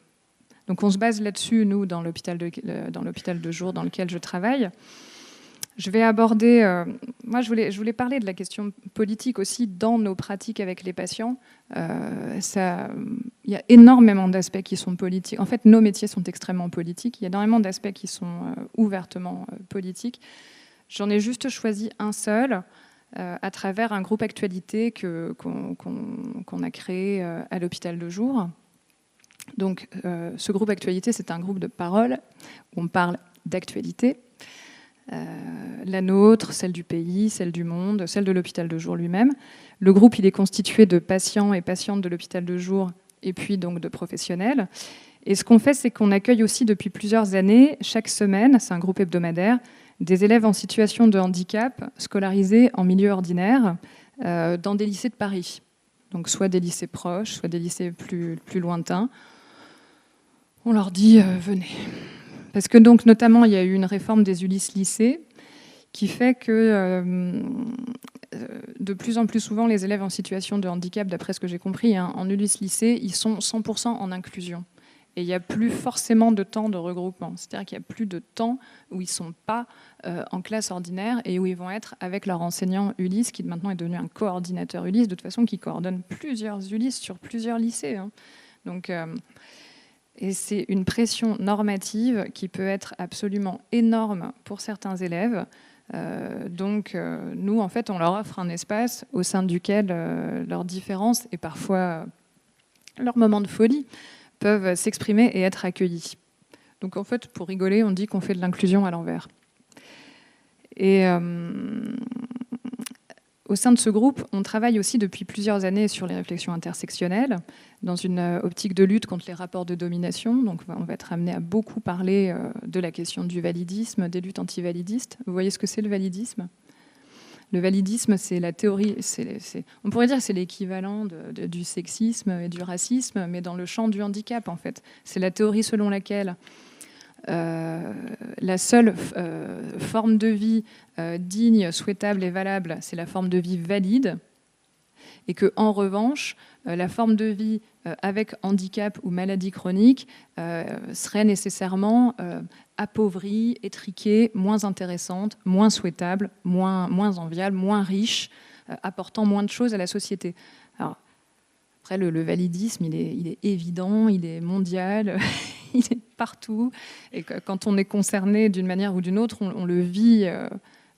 Donc on se base là-dessus, nous, dans l'hôpital de jour dans lequel je travaille. Je vais aborder... moi, je voulais parler de la question politique aussi dans nos pratiques avec les patients. Il y a énormément d'aspects qui sont politiques. En fait, nos métiers sont extrêmement politiques. Il y a énormément d'aspects qui sont ouvertement politiques. J'en ai juste choisi un seul à travers un groupe actualité qu'on a créé à l'hôpital de jour. Donc, ce groupe actualité, c'est un groupe de parole où on parle d'actualité. La nôtre, celle du pays, celle du monde, celle de l'hôpital de jour lui-même. Le groupe, il est constitué de patients et patientes de l'hôpital de jour et puis donc de professionnels. Et ce qu'on fait, c'est qu'on accueille aussi depuis plusieurs années, chaque semaine, c'est un groupe hebdomadaire, des élèves en situation de handicap scolarisés en milieu ordinaire dans des lycées de Paris. Donc soit des lycées proches, soit des lycées plus lointains. On leur dit venez. Parce que donc notamment il y a eu une réforme des ULIS lycées qui fait que de plus en plus souvent les élèves en situation de handicap, d'après ce que j'ai compris, en ULIS lycée, ils sont 100% en inclusion. Et il n'y a plus forcément de temps de regroupement. C'est-à-dire qu'il n'y a plus de temps où ils ne sont pas en classe ordinaire et où ils vont être avec leur enseignant ULIS, qui maintenant est devenu un coordinateur ULIS, de toute façon, qui coordonne plusieurs ULIS sur plusieurs lycées. Donc, et c'est une pression normative qui peut être absolument énorme pour certains élèves. Donc, nous, en fait, on leur offre un espace au sein duquel leurs différences et parfois leurs moments de folie peuvent s'exprimer et être accueillis. Donc en fait, pour rigoler, on dit qu'on fait de l'inclusion à l'envers. Et au sein de ce groupe, on travaille aussi depuis plusieurs années sur les réflexions intersectionnelles, dans une optique de lutte contre les rapports de domination. Donc on va être amené à beaucoup parler de la question du validisme, des luttes antivalidistes. Vous voyez ce que c'est le validisme ? Le validisme, c'est la théorie, on pourrait dire que c'est l'équivalent du sexisme et du racisme, mais dans le champ du handicap, en fait. C'est la théorie selon laquelle la seule forme de vie digne, souhaitable et valable, c'est la forme de vie valide, et que, en revanche, la forme de vie avec handicap ou maladie chronique serait nécessairement appauvrie, étriquée, moins intéressante, moins souhaitable, moins enviable, moins riche, apportant moins de choses à la société. Alors, après, le validisme, il est évident, il est mondial, il est partout. Et quand on est concerné d'une manière ou d'une autre, on le vit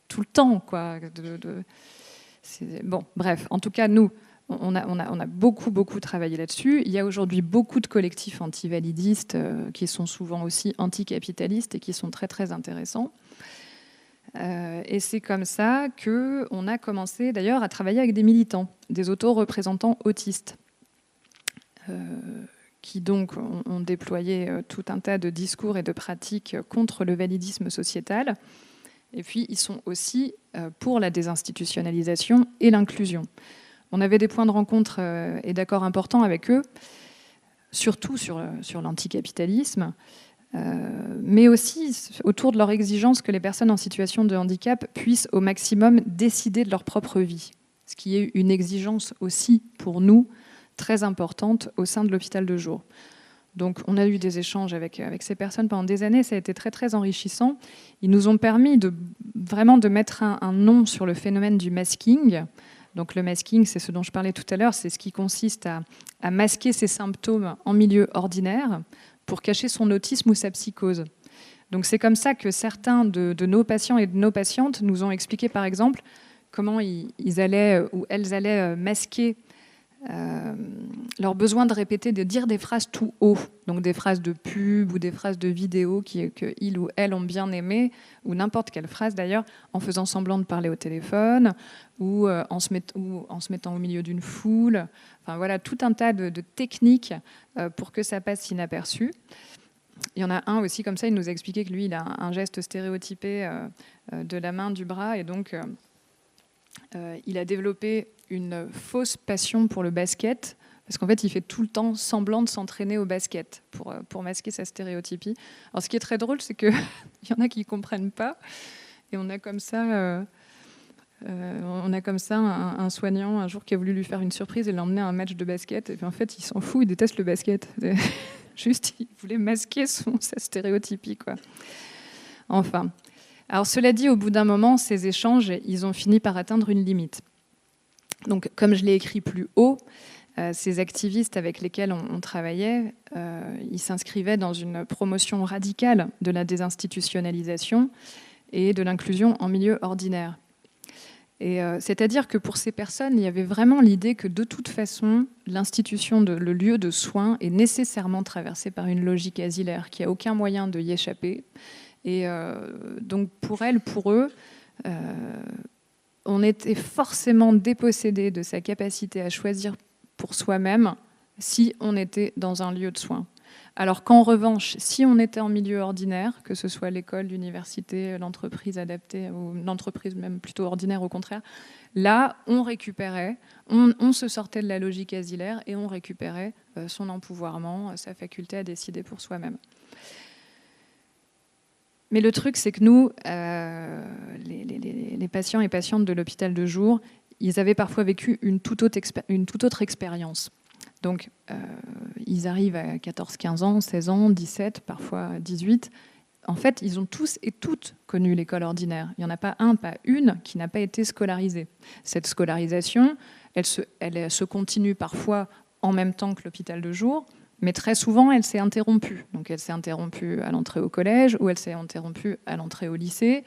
tout le temps, quoi. Bon, bref, en tout cas, nous, on a beaucoup travaillé là-dessus. Il y a aujourd'hui beaucoup de collectifs antivalidistes qui sont souvent aussi anticapitalistes et qui sont très intéressants. Et c'est comme ça qu'on a commencé d'ailleurs à travailler avec des militants, des auto-représentants autistes, qui donc ont déployé tout un tas de discours et de pratiques contre le validisme sociétal. Et puis ils sont aussi pour la désinstitutionnalisation et l'inclusion. On avait des points de rencontre et d'accords importants avec eux, surtout sur l'anticapitalisme, mais aussi autour de leur exigence que les personnes en situation de handicap puissent au maximum décider de leur propre vie, ce qui est une exigence aussi pour nous très importante au sein de l'hôpital de jour. Donc on a eu des échanges avec ces personnes pendant des années, ça a été très enrichissant. Ils nous ont permis vraiment de mettre un nom sur le phénomène du masking. Donc le masking, c'est ce dont je parlais tout à l'heure, c'est ce qui consiste à masquer ses symptômes en milieu ordinaire pour cacher son autisme ou sa psychose. Donc c'est comme ça que certains de nos patients et de nos patientes nous ont expliqué, par exemple, comment ils allaient ou elles allaient masquer leur besoin de répéter, de dire des phrases tout haut, donc des phrases de pub ou des phrases de vidéo qu'ils ou elles ont bien aimées, ou n'importe quelle phrase d'ailleurs, en faisant semblant de parler au téléphone, ou en se mettant au milieu d'une foule. Enfin voilà, tout un tas de techniques pour que ça passe inaperçu. Il y en a un aussi comme ça, il nous a expliqué que lui, il a un geste stéréotypé de la main, du bras, et donc il a développé une fausse passion pour le basket, parce qu'en fait, il fait tout le temps semblant de s'entraîner au basket pour masquer sa stéréotypie. Alors, ce qui est très drôle, c'est qu'il y en a qui ne comprennent pas, et on a comme ça un soignant un jour qui a voulu lui faire une surprise et l'emmener à un match de basket, et puis en fait, il s'en fout, il déteste le basket. Juste, il voulait masquer sa stéréotypie, quoi. Enfin. Alors, cela dit, au bout d'un moment, ces échanges, ils ont fini par atteindre une limite. Donc, comme je l'ai écrit plus haut, ces activistes avec lesquels on travaillait, ils s'inscrivaient dans une promotion radicale de la désinstitutionnalisation et de l'inclusion en milieu ordinaire. Et c'est-à-dire que pour ces personnes, il y avait vraiment l'idée que de toute façon, l'institution, le lieu de soins est nécessairement traversé par une logique asilaire, qu'il n'y a aucun moyen de y échapper. Et donc pour elles, pour eux, on était forcément dépossédé de sa capacité à choisir pour soi-même si on était dans un lieu de soins. Alors qu'en revanche, si on était en milieu ordinaire, que ce soit l'école, l'université, l'entreprise adaptée, ou l'entreprise même plutôt ordinaire au contraire, là, on récupérait, on se sortait de la logique asilaire et on récupérait son empouvoirment, sa faculté à décider pour soi-même. Mais le truc, c'est que nous, les patients et patientes de l'hôpital de jour, ils avaient parfois vécu une toute autre expérience. Donc, ils arrivent à 14, 15 ans, 16 ans, 17, parfois 18. En fait, ils ont tous et toutes connu l'école ordinaire. Il n'y en a pas un, pas une, qui n'a pas été scolarisé. Cette scolarisation, elle se continue parfois en même temps que l'hôpital de jour, mais très souvent, elle s'est interrompue. Donc, elle s'est interrompue à l'entrée au collège ou elle s'est interrompue à l'entrée au lycée.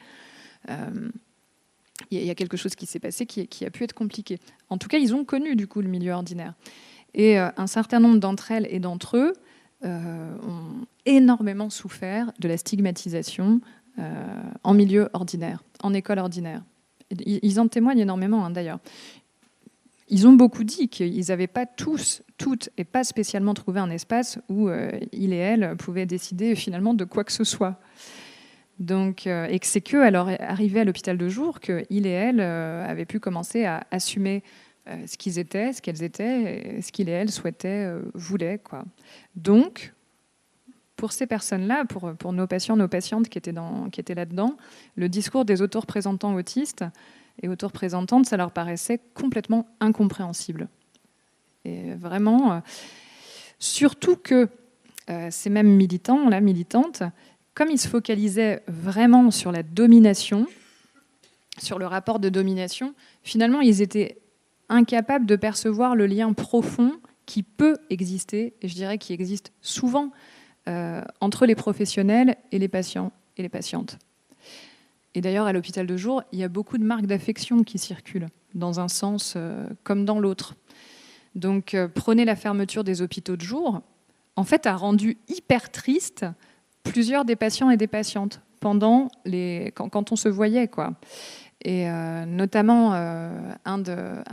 Il y a quelque chose qui s'est passé qui a pu être compliqué. En tout cas, ils ont connu du coup le milieu ordinaire. Et un certain nombre d'entre elles et d'entre eux ont énormément souffert de la stigmatisation en milieu ordinaire, en école ordinaire. Ils en témoignent énormément, hein, d'ailleurs. Ils ont beaucoup dit qu'ils n'avaient pas tous, toutes, et pas spécialement trouvé un espace où ils et elles pouvaient décider finalement de quoi que ce soit. Donc, et que c'est qu'eux, alors arrivés à l'hôpital de jour, qu'ils et elles avaient pu commencer à assumer ce qu'ils étaient, ce qu'elles étaient, et ce qu'ils et elles souhaitaient, voulaient, quoi. Donc, pour ces personnes-là, pour nos patients, nos patientes qui étaient là-dedans, le discours des autoreprésentants autistes et autoreprésentantes, ça leur paraissait complètement incompréhensible. Et vraiment, surtout que ces mêmes militants, là, militantes, comme ils se focalisaient vraiment sur la domination, sur le rapport de domination, finalement, ils étaient incapables de percevoir le lien profond qui peut exister, et je dirais qui existe souvent, entre les professionnels et les patients et les patientes. Et d'ailleurs, à l'hôpital de jour, il y a beaucoup de marques d'affection qui circulent, dans un sens comme dans l'autre. Donc, prenez la fermeture des hôpitaux de jour, en fait, a rendu hyper triste plusieurs des patients et des patientes quand on se voyait, quoi. Et notamment un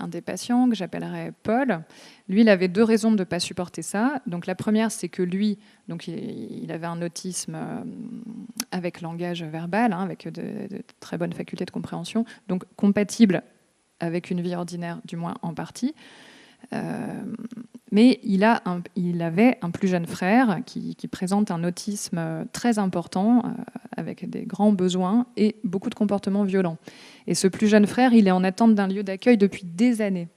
des patients que j'appellerais Paul, lui, il avait deux raisons de ne pas supporter ça. Donc la première, c'est que lui, donc il avait un autisme avec langage verbal, hein, avec de très bonnes facultés de compréhension, donc compatible avec une vie ordinaire, du moins en partie. Mais il avait un plus jeune frère qui présente un autisme très important, avec des grands besoins et beaucoup de comportements violents. Et ce plus jeune frère, il est en attente d'un lieu d'accueil depuis des années.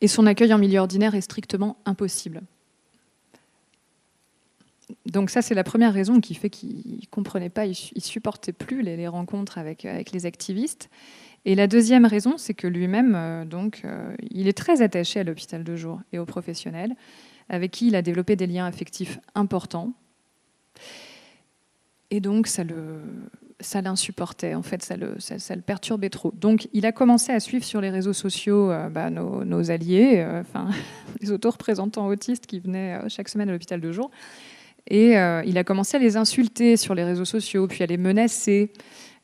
Et son accueil en milieu ordinaire est strictement impossible. Donc ça, c'est la première raison qui fait qu'il ne comprenait pas, il ne supportait plus les rencontres avec les activistes. Et la deuxième raison, c'est que lui-même, il est très attaché à l'hôpital de jour et aux professionnels, avec qui il a développé des liens affectifs importants. Et donc, ça le ça l'insupportait, en fait, ça le perturbait trop. Donc, il a commencé à suivre sur les réseaux sociaux nos alliés, les autoreprésentants autistes qui venaient chaque semaine à l'hôpital de jour. Et il a commencé à les insulter sur les réseaux sociaux, puis à les menacer,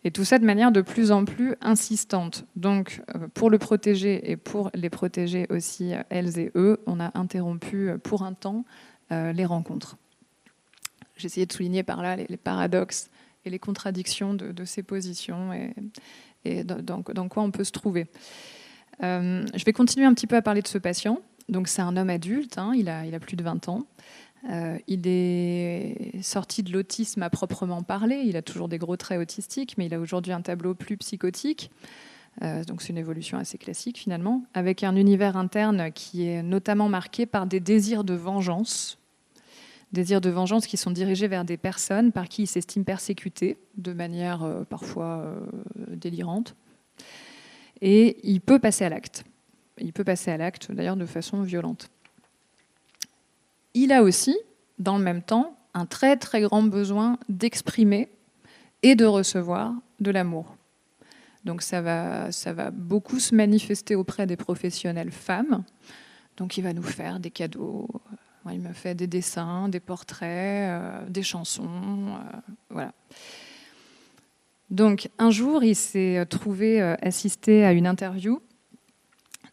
et tout ça de manière de plus en plus insistante. Donc, pour le protéger et pour les protéger aussi, elles et eux, on a interrompu pour un temps les rencontres. J'ai essayé de souligner par là les paradoxes et les contradictions de ces positions et dans quoi on peut se trouver. Je vais continuer un petit peu à parler de ce patient. Donc, c'est un homme adulte, il a plus de 20 ans. Il est sorti de l'autisme à proprement parler. Il a toujours des gros traits autistiques, mais il a aujourd'hui un tableau plus psychotique. Donc, c'est une évolution assez classique, finalement, avec un univers interne qui est notamment marqué par des désirs de vengeance. Désirs de vengeance qui sont dirigés vers des personnes par qui il s'estime persécuté de manière parfois délirante. Et il peut passer à l'acte. Il peut passer à l'acte, d'ailleurs, de façon violente. Il a aussi, dans le même temps, un très très grand besoin d'exprimer et de recevoir de l'amour. Donc ça va beaucoup se manifester auprès des professionnelles femmes. Donc il va nous faire des cadeaux. Il me fait des dessins, des portraits, des chansons, voilà. Donc un jour, il s'est trouvé assisté à une interview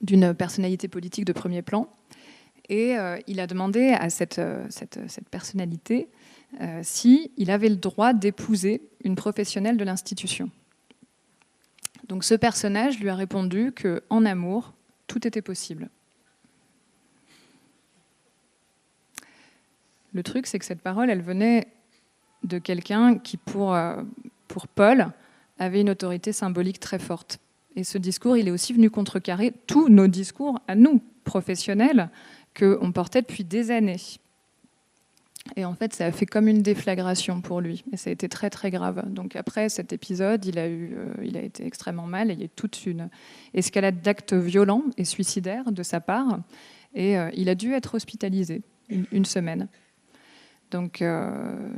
d'une personnalité politique de premier plan, et il a demandé à cette personnalité s'il avait le droit d'épouser une professionnelle de l'institution. Donc ce personnage lui a répondu qu'en amour, tout était possible. Le truc, c'est que cette parole, elle venait de quelqu'un qui, pour Paul, avait une autorité symbolique très forte. Et ce discours, il est aussi venu contrecarrer tous nos discours à nous, professionnels, qu'on portait depuis des années. Et en fait, ça a fait comme une déflagration pour lui. Et ça a été très, très grave. Donc après cet épisode, il a été extrêmement mal. Et il y a eu toute une escalade d'actes violents et suicidaires de sa part. Et il a dû être hospitalisé une semaine. Donc,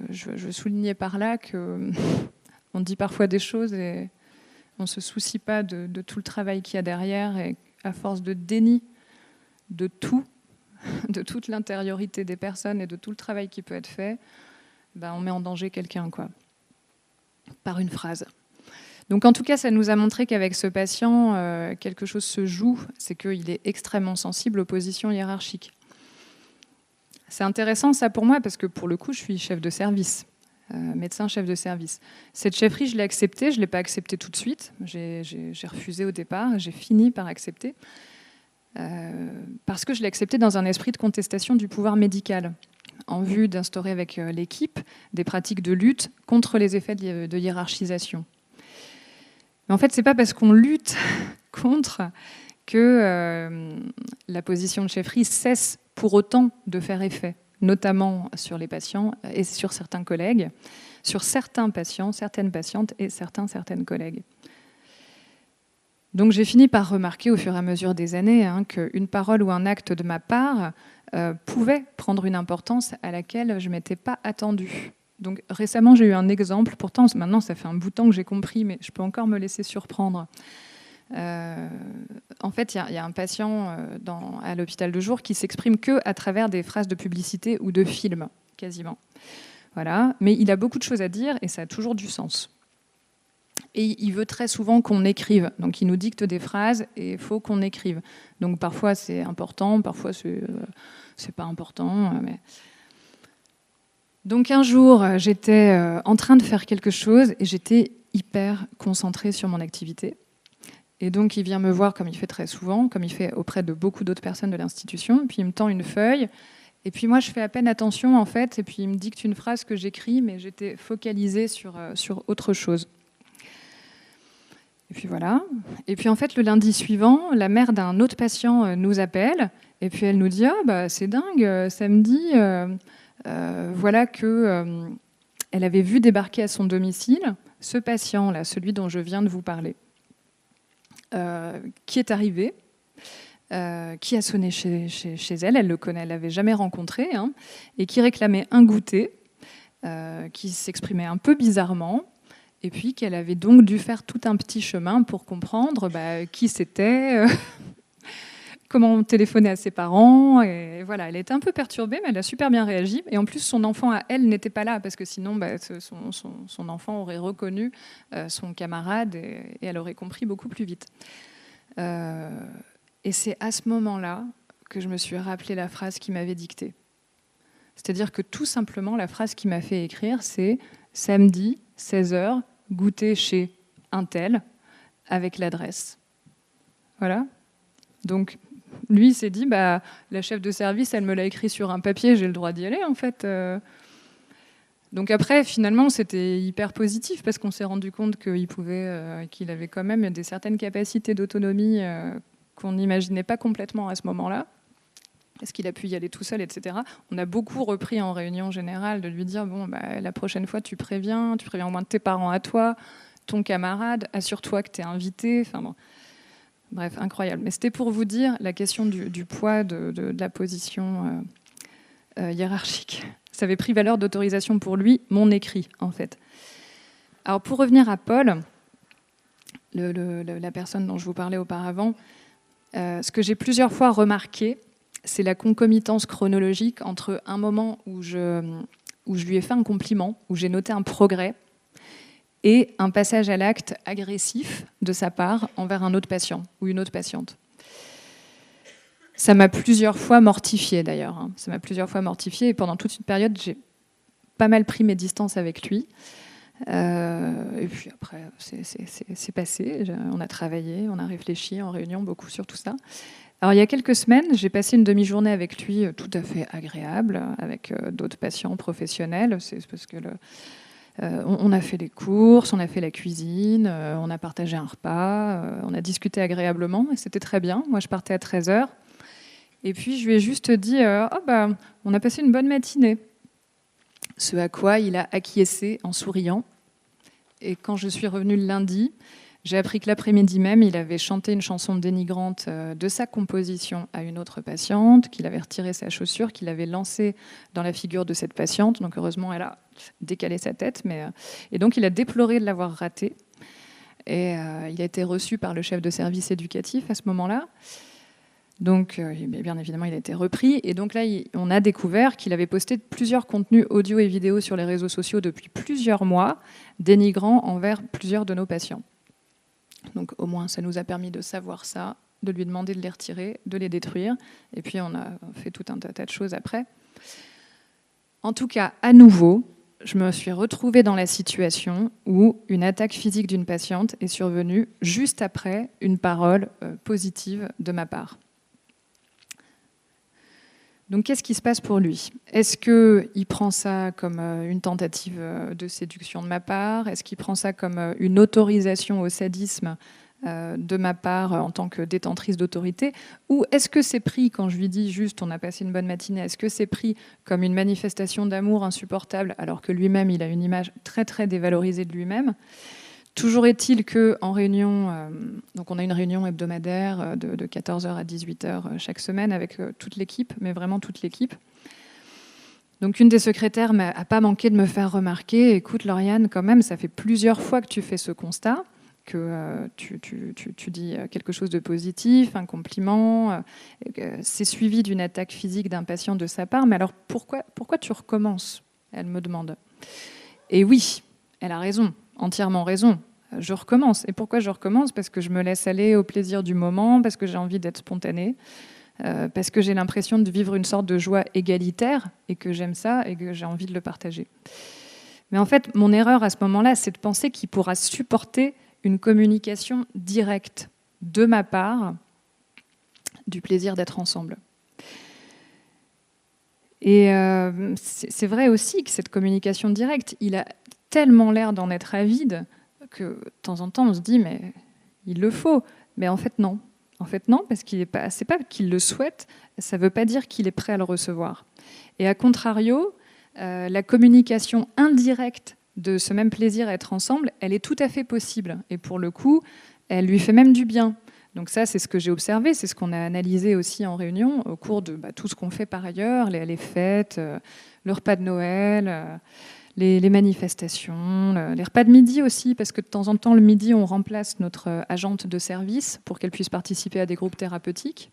je soulignais par là qu'on dit parfois des choses et on ne se soucie pas de tout le travail qu'il y a derrière. Et à force de déni de tout, de toute l'intériorité des personnes et de tout le travail qui peut être fait, on met en danger quelqu'un, quoi, par une phrase. Donc, en tout cas, ça nous a montré qu'avec ce patient, quelque chose se joue, c'est qu'il est extrêmement sensible aux positions hiérarchiques. C'est intéressant ça pour moi parce que pour le coup je suis chef de service, médecin chef de service. Cette chefferie je l'ai acceptée, je ne l'ai pas acceptée tout de suite, j'ai refusé au départ, j'ai fini par accepter parce que je l'ai acceptée dans un esprit de contestation du pouvoir médical en vue d'instaurer avec l'équipe des pratiques de lutte contre les effets de hiérarchisation. Mais en fait c'est pas parce qu'on lutte contre que la position de chefferie cesse pour autant de faire effet, notamment sur les patients et sur certains collègues, sur certains patients, certaines patientes et certaines collègues. Donc j'ai fini par remarquer au fur et à mesure des années qu'une parole ou un acte de ma part pouvait prendre une importance à laquelle je ne m'étais pas attendue. Donc récemment j'ai eu un exemple, pourtant maintenant ça fait un bout de temps que j'ai compris, mais je peux encore me laisser surprendre. En fait, il y a un patient à l'hôpital de jour qui s'exprime qu'à travers des phrases de publicité ou de films, quasiment. Voilà. Mais il a beaucoup de choses à dire et ça a toujours du sens. Et il veut très souvent qu'on écrive. Donc il nous dicte des phrases et il faut qu'on écrive. Donc parfois c'est important, parfois c'est pas important. Mais... Donc un jour, j'étais en train de faire quelque chose et j'étais hyper concentrée sur mon activité. Et donc, il vient me voir, comme il fait très souvent, comme il fait auprès de beaucoup d'autres personnes de l'institution. Puis, il me tend une feuille. Et puis, moi, je fais à peine attention, en fait. Et puis, il me dicte une phrase que j'écris, mais j'étais focalisée sur autre chose. Et puis, voilà. Et puis, en fait, le lundi suivant, la mère d'un autre patient nous appelle. Et puis, elle nous dit « Ah, bah, c'est dingue, samedi, voilà que elle avait vu débarquer à son domicile ce patient-là, celui dont je viens de vous parler. » Qui est arrivé, qui a sonné chez elle, elle le connaît, elle l'avait jamais rencontré, et qui réclamait un goûter, qui s'exprimait un peu bizarrement, et puis qu'elle avait donc dû faire tout un petit chemin pour comprendre qui c'était, comment téléphoner à ses parents. Et voilà, elle était un peu perturbée, mais elle a super bien réagi. Et en plus, son enfant à elle n'était pas là, parce que sinon, son enfant aurait reconnu son camarade et elle aurait compris beaucoup plus vite. Et c'est à ce moment-là que je me suis rappelé la phrase qu'il m'avait dictée. C'est-à-dire que tout simplement, la phrase qu'il m'a fait écrire, c'est « Samedi, 16h, goûter chez un tel, avec l'adresse ». Voilà. Donc, lui, il s'est dit, la chef de service, elle me l'a écrit sur un papier, j'ai le droit d'y aller, en fait. Donc après, finalement, c'était hyper positif, parce qu'on s'est rendu compte qu'il avait quand même certaines capacités d'autonomie qu'on n'imaginait pas complètement à ce moment-là. Est-ce qu'il a pu y aller tout seul, etc. On a beaucoup repris en réunion générale de lui dire, la prochaine fois, tu préviens au moins tes parents à toi, ton camarade, assure-toi que tu es invité. Enfin bon. Bref, incroyable. Mais c'était pour vous dire la question du poids de la position hiérarchique. Ça avait pris valeur d'autorisation pour lui, mon écrit, en fait. Alors, pour revenir à Paul, la personne dont je vous parlais auparavant, ce que j'ai plusieurs fois remarqué, c'est la concomitance chronologique entre un moment où je lui ai fait un compliment, où j'ai noté un progrès, et un passage à l'acte agressif de sa part envers un autre patient ou une autre patiente. Ça m'a plusieurs fois mortifiée d'ailleurs. Ça m'a plusieurs fois mortifiée et pendant toute une période, j'ai pas mal pris mes distances avec lui. Et puis après, c'est passé. On a travaillé, on a réfléchi en réunion beaucoup sur tout ça. Alors il y a quelques semaines, j'ai passé une demi-journée avec lui tout à fait agréable, avec d'autres patients professionnels. C'est parce que on a fait les courses, on a fait la cuisine, on a partagé un repas, on a discuté agréablement et c'était très bien. Moi, je partais à 13h. Et puis, je lui ai juste dit on a passé une bonne matinée. Ce à quoi il a acquiescé en souriant. Et quand je suis revenue le lundi, j'ai appris que l'après-midi même, il avait chanté une chanson dénigrante de sa composition à une autre patiente, qu'il avait retiré sa chaussure, qu'il avait lancée dans la figure de cette patiente. Donc heureusement, elle a décalé sa tête. Et donc, il a déploré de l'avoir raté. Et il a été reçu par le chef de service éducatif à ce moment-là. Donc, bien évidemment, il a été repris. Et donc là, on a découvert qu'il avait posté plusieurs contenus audio et vidéo sur les réseaux sociaux depuis plusieurs mois, dénigrant envers plusieurs de nos patients. Donc au moins, ça nous a permis de savoir ça, de lui demander de les retirer, de les détruire. Et puis, on a fait tout un tas de choses après. En tout cas, à nouveau, je me suis retrouvée dans la situation où une attaque physique d'une patiente est survenue juste après une parole positive de ma part. Donc, qu'est-ce qui se passe pour lui ? Est-ce qu'il prend ça comme une tentative de séduction de ma part ? Est-ce qu'il prend ça comme une autorisation au sadisme de ma part en tant que détentrice d'autorité ? Ou est-ce que c'est pris, quand je lui dis juste « on a passé une bonne matinée », est-ce que c'est pris comme une manifestation d'amour insupportable alors que lui-même, il a une image très, très dévalorisée de lui-même ? Toujours est-il qu'en réunion, donc on a une réunion hebdomadaire de 14h à 18h chaque semaine avec toute l'équipe, mais vraiment toute l'équipe. Donc une des secrétaires n'a pas manqué de me faire remarquer, écoute Lauriane, quand même, ça fait plusieurs fois que tu fais ce constat, que tu dis quelque chose de positif, un compliment, c'est suivi d'une attaque physique d'un patient de sa part, mais alors pourquoi tu recommences ? Elle me demande. Et oui, elle a raison. Entièrement raison. Je recommence. Et pourquoi je recommence ? Parce que je me laisse aller au plaisir du moment, parce que j'ai envie d'être spontanée, parce que j'ai l'impression de vivre une sorte de joie égalitaire et que j'aime ça et que j'ai envie de le partager. Mais en fait, mon erreur à ce moment-là, c'est de penser qu'il pourra supporter une communication directe de ma part du plaisir d'être ensemble. Et c'est vrai aussi que cette communication directe, il a tellement l'air d'en être avide que de temps en temps on se dit mais il le faut, mais en fait non. En fait non, parce qu'il est pas, c'est pas qu'il le souhaite, ça veut pas dire qu'il est prêt à le recevoir. Et à contrario, la communication indirecte de ce même plaisir à être ensemble, elle est tout à fait possible. Et pour le coup, elle lui fait même du bien. Donc ça, c'est ce que j'ai observé, c'est ce qu'on a analysé aussi en réunion au cours de tout ce qu'on fait par ailleurs, les fêtes, le repas de Noël, les manifestations, les repas de midi aussi, parce que de temps en temps, le midi, on remplace notre agente de service pour qu'elle puisse participer à des groupes thérapeutiques.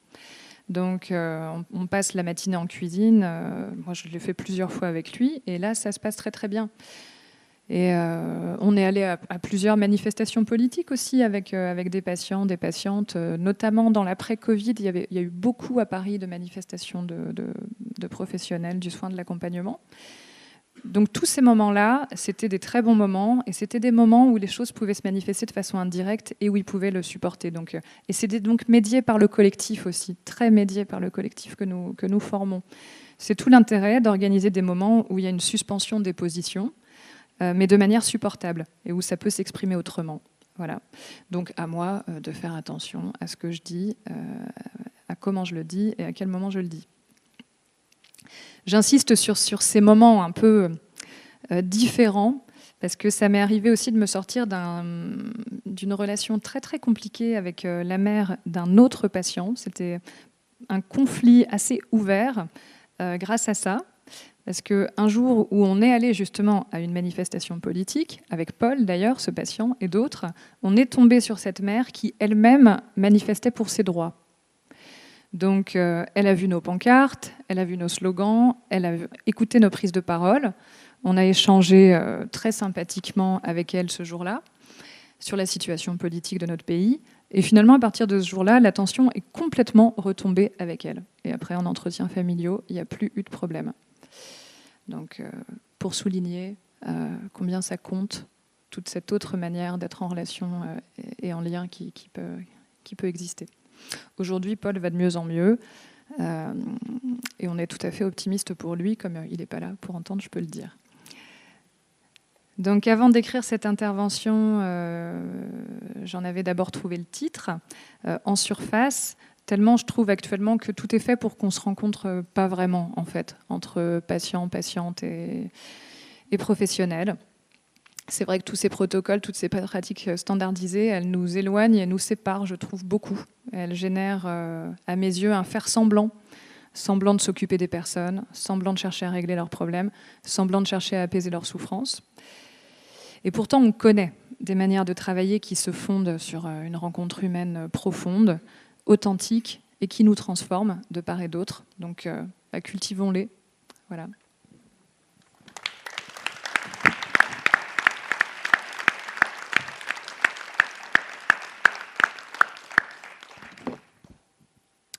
Donc, on passe la matinée en cuisine. Moi, je l'ai fait plusieurs fois avec lui. Et là, ça se passe très, très bien. Et on est allé à plusieurs manifestations politiques aussi avec des patients, des patientes. Notamment dans l'après-Covid, il y a eu beaucoup à Paris de manifestations de professionnels du soin de l'accompagnement. Donc tous ces moments-là, c'était des très bons moments. Et c'était des moments où les choses pouvaient se manifester de façon indirecte et où ils pouvaient le supporter. Donc, et c'était donc médié par le collectif aussi, très médié par le collectif que nous formons. C'est tout l'intérêt d'organiser des moments où il y a une suspension des positions, mais de manière supportable et où ça peut s'exprimer autrement. Voilà. Donc à moi de faire attention à ce que je dis, à comment je le dis et à quel moment je le dis. J'insiste sur ces moments un peu différents parce que ça m'est arrivé aussi de me sortir d'une relation très très compliquée avec la mère d'un autre patient. C'était un conflit assez ouvert grâce à ça. Parce qu'un jour où on est allé justement à une manifestation politique, avec Paul d'ailleurs, ce patient, et d'autres, on est tombé sur cette mère qui elle-même manifestait pour ses droits. Donc elle a vu nos pancartes, elle a vu nos slogans, elle a écouté nos prises de parole. On a échangé très sympathiquement avec elle ce jour-là sur la situation politique de notre pays. Et finalement, à partir de ce jour-là, la tension est complètement retombée avec elle. Et après, en entretien familiaux, il n'y a plus eu de problème. Donc, pour souligner combien ça compte, toute cette autre manière d'être en relation et en lien qui peut exister. Aujourd'hui, Paul va de mieux en mieux et on est tout à fait optimiste pour lui, comme il n'est pas là pour entendre, je peux le dire. Donc, avant d'écrire cette intervention, j'en avais d'abord trouvé le titre en surface. Tellement je trouve actuellement que tout est fait pour qu'on se rencontre pas vraiment, en fait, entre patients, patientes et professionnels. C'est vrai que tous ces protocoles, toutes ces pratiques standardisées, elles nous éloignent et nous séparent, je trouve, beaucoup. Elles génèrent, à mes yeux, un faire semblant de s'occuper des personnes, semblant de chercher à régler leurs problèmes, semblant de chercher à apaiser leurs souffrances. Et pourtant, on connaît des manières de travailler qui se fondent sur une rencontre humaine profonde, authentique et qui nous transforment de part et d'autre. Donc, cultivons-les. Voilà.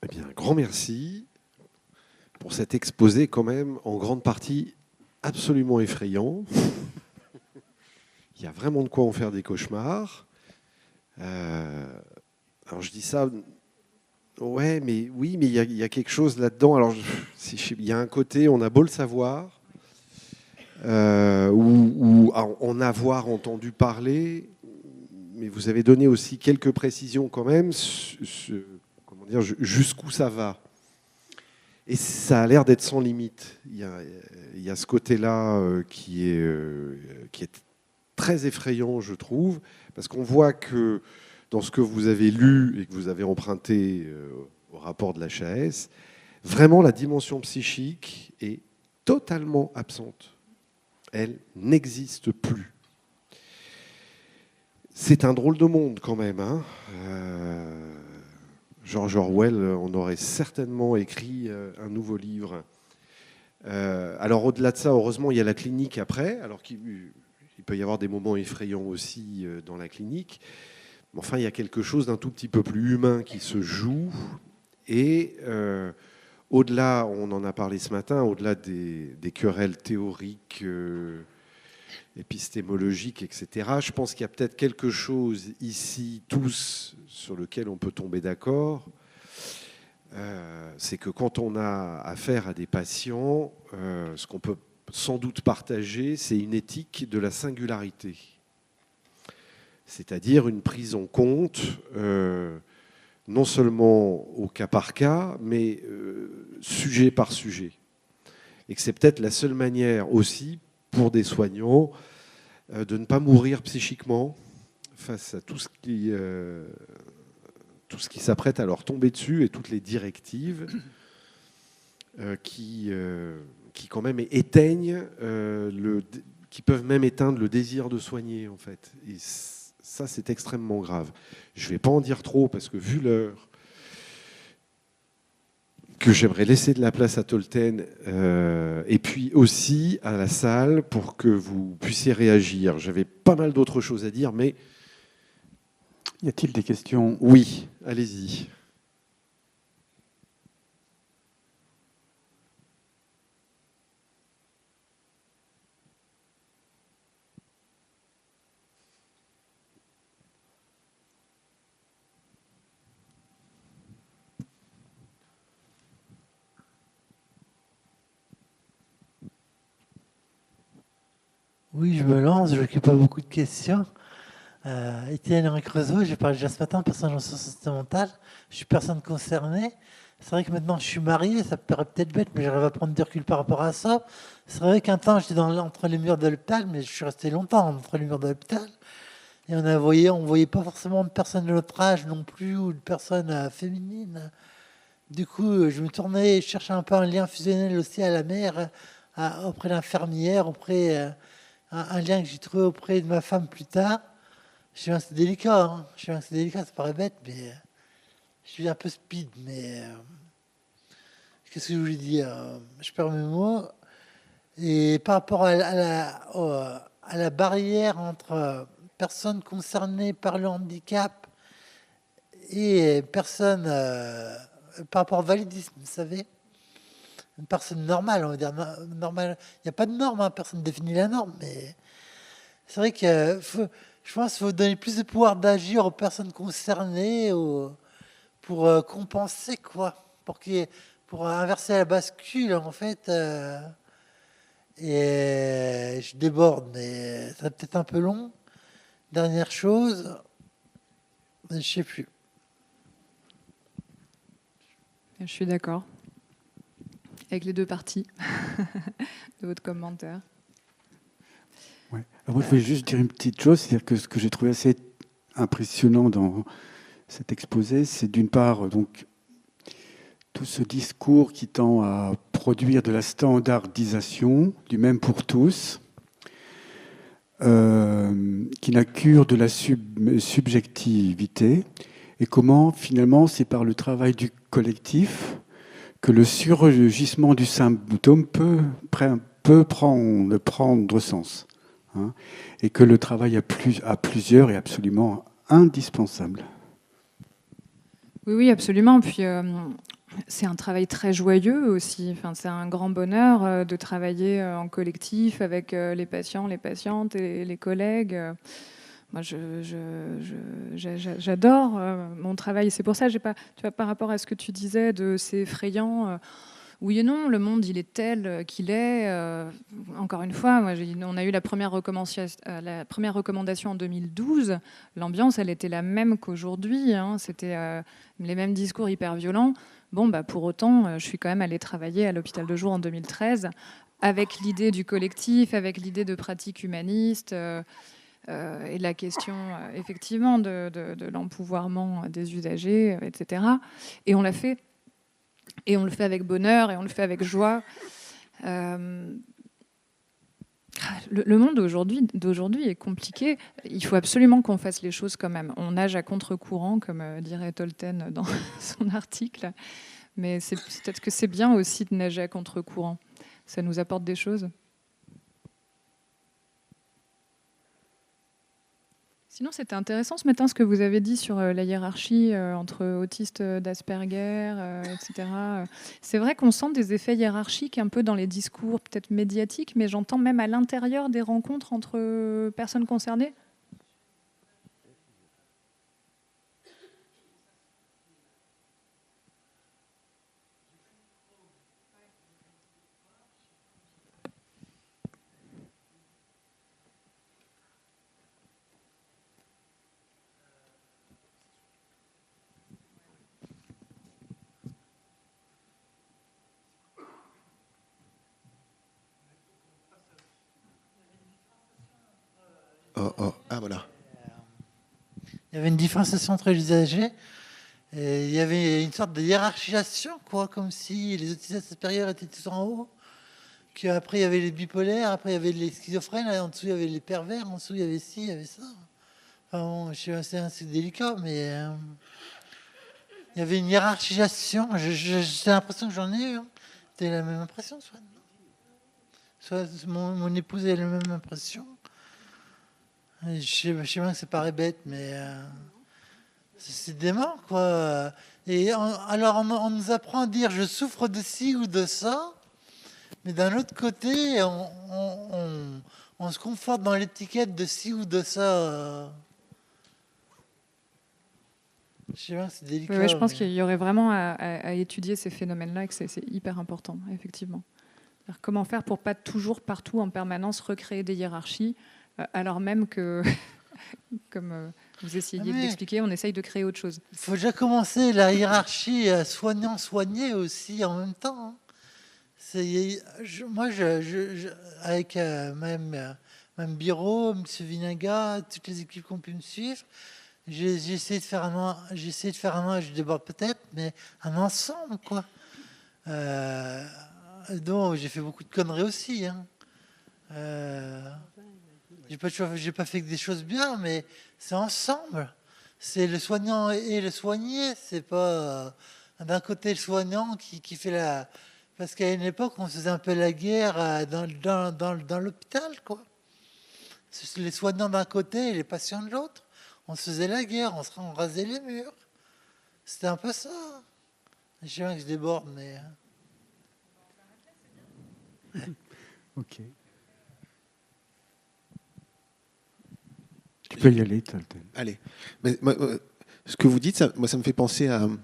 Eh bien, un grand merci pour cet exposé quand même en grande partie absolument effrayant. Il y a vraiment de quoi en faire des cauchemars. Alors je dis ça, ouais, mais oui, mais il y a quelque chose là-dedans. Alors il y a un côté, on a beau le savoir, ou en avoir entendu parler, mais vous avez donné aussi quelques précisions quand même, comment dire, jusqu'où ça va. Et ça a l'air d'être sans limite. Il y a ce côté-là qui est très effrayant, je trouve, parce qu'on voit que dans ce que vous avez lu et que vous avez emprunté au rapport de l'HAS, vraiment la dimension psychique est totalement absente. Elle n'existe plus. C'est un drôle de monde quand même, hein. George Orwell en aurait certainement écrit un nouveau livre. Alors au-delà de ça, heureusement, il y a la clinique après, alors qu'il peut y avoir des moments effrayants aussi dans la clinique. Mais enfin, il y a quelque chose d'un tout petit peu plus humain qui se joue. Et au-delà, on en a parlé ce matin, au-delà des querelles théoriques, épistémologiques, etc., je pense qu'il y a peut-être quelque chose ici, tous, sur lequel on peut tomber d'accord. C'est que quand on a affaire à des patients, ce qu'on peut sans doute partager, c'est une éthique de la singularité. C'est-à-dire une prise en compte, non seulement au cas par cas, mais sujet par sujet. Et que c'est peut-être la seule manière aussi, pour des soignants, de ne pas mourir psychiquement face à tout ce qui s'apprête à leur tomber dessus et toutes les directives qui quand même éteignent qui peuvent même éteindre le désir de soigner, en fait. Et ça, c'est extrêmement grave. Je ne vais pas en dire trop, parce que vu l'heure, que j'aimerais laisser de la place à Tolten, et puis aussi à la salle pour que vous puissiez réagir. J'avais pas mal d'autres choses à dire, mais... Y a-t-il des questions? Oui, allez-y. Oui, je me lance, je n'occupe pas beaucoup de questions. Étienne Henri Creusot, j'ai parlé déjà ce matin, personne en santé mentale. Je suis personne concernée. C'est vrai que maintenant je suis marié, ça paraît peut-être bête, mais j'arrive à prendre du recul par rapport à ça. C'est vrai qu'un temps j'étais entre les murs de l'hôpital, mais je suis resté longtemps entre les murs de l'hôpital. Et on voyait pas forcément de personnes de notre âge non plus, ou de personnes féminines. Du coup, je me tournais, je cherchais un peu un lien fusionnel aussi à la mère, auprès de l'infirmière, auprès un lien que j'ai trouvé auprès de ma femme plus tard. Je sais bien que c'est délicat, hein. Je sais bien que c'est délicat, ça paraît bête, mais je suis un peu speed, mais qu'est-ce que je voulais dire? Je perds mes mots. Et par rapport à la barrière entre personnes concernées par le handicap et personnes par rapport au validisme, vous savez, une personne normale, on va dire normale. Il n'y a pas de norme, hein, personne ne définit la norme, mais c'est vrai que je pense qu'il faut donner plus de pouvoir d'agir aux personnes concernées pour compenser, quoi, pour inverser la bascule, en fait. Et je déborde, mais ça va peut-être un peu long. Dernière chose, je ne sais plus. Je suis d'accord avec les deux parties de votre commentaire. Ouais. Alors moi, je voulais juste dire une petite chose, c'est-à-dire que ce que j'ai trouvé assez impressionnant dans cet exposé, c'est d'une part donc tout ce discours qui tend à produire de la standardisation, du même pour tous, qui n'a cure de la subjectivité, et comment finalement c'est par le travail du collectif que le surgissement du symptôme peut prendre sens. Hein, et que le travail à plusieurs est absolument indispensable. Oui, absolument. Puis c'est un travail très joyeux aussi. Enfin, c'est un grand bonheur de travailler en collectif avec les patients, les patientes et les collègues. Moi, j'adore mon travail. C'est pour ça, j'ai pas, tu vois, par rapport à ce que tu disais, c'est effrayant. Oui et non, le monde, il est tel qu'il est. Encore une fois, on a eu la première recommandation en 2012. L'ambiance, elle était la même qu'aujourd'hui. Hein. C'était les mêmes discours hyper violents. Bon, pour autant, je suis quand même allée travailler à l'hôpital de jour en 2013 avec l'idée du collectif, avec l'idée de pratiques humanistes et de la question, effectivement, de l'empouvoirment des usagers, etc. Et on l'a fait. Et on le fait avec bonheur et on le fait avec joie. Le monde d'aujourd'hui est compliqué. Il faut absolument qu'on fasse les choses quand même. On nage à contre-courant, comme dirait Tolten dans son article. Mais peut-être que c'est bien aussi de nager à contre-courant. Ça nous apporte des choses. Sinon, c'était intéressant ce matin ce que vous avez dit sur la hiérarchie entre autistes d'Asperger, etc. C'est vrai qu'on sent des effets hiérarchiques un peu dans les discours, peut-être médiatiques, mais j'entends même à l'intérieur des rencontres entre personnes concernées. Ah, voilà. Il y avait une différenciation entre les usagers. Et il y avait une sorte de hiérarchisation, quoi, comme si les autistes supérieurs étaient tous en haut, qu'après, il y avait les bipolaires, après, il y avait les schizophrènes, en dessous, il y avait les pervers, en dessous, il y avait ci, il y avait ça. Enfin, bon, je sais, c'est délicat, mais il y avait une hiérarchisation. J'ai l'impression que j'en ai eu. Hein. T'as la même impression, soit mon épouse a la même impression. Et je sais bien que ça paraît bête, mais c'est dément, quoi. Et alors, on nous apprend à dire je souffre de ci ou de ça, mais d'un autre côté, on se conforte dans l'étiquette de ci ou de ça. Je sais bien que c'est délicat. Oui, je pense qu'il y aurait vraiment à étudier ces phénomènes-là et que c'est hyper important, effectivement. Alors, comment faire pour pas toujours, partout, en permanence, recréer des hiérarchies, alors même que, comme vous essayez de l'expliquer, on essaye de créer autre chose. Il faut déjà commencer la hiérarchie soignant-soigné aussi en même temps. Hein. Moi, avec même Biro, M. Vinaga, toutes les équipes qui ont pu me suivre, j'ai essayé de faire un je déborde peut-être, mais un ensemble, quoi. Donc, j'ai fait beaucoup de conneries aussi. Hein. J'ai pas fait que des choses bien, mais c'est ensemble. C'est le soignant et le soigné. C'est pas d'un côté le soignant qui fait la... Parce qu'à une époque, on faisait un peu la guerre dans l'hôpital, quoi. C'est les soignants d'un côté et les patients de l'autre. On se faisait la guerre, on rasait les murs. C'était un peu ça. Je sais bien que je déborde, mais... Ok. Tu peux y aller, Tolten. Allez. Mais, ce que vous dites, ça me fait penser à une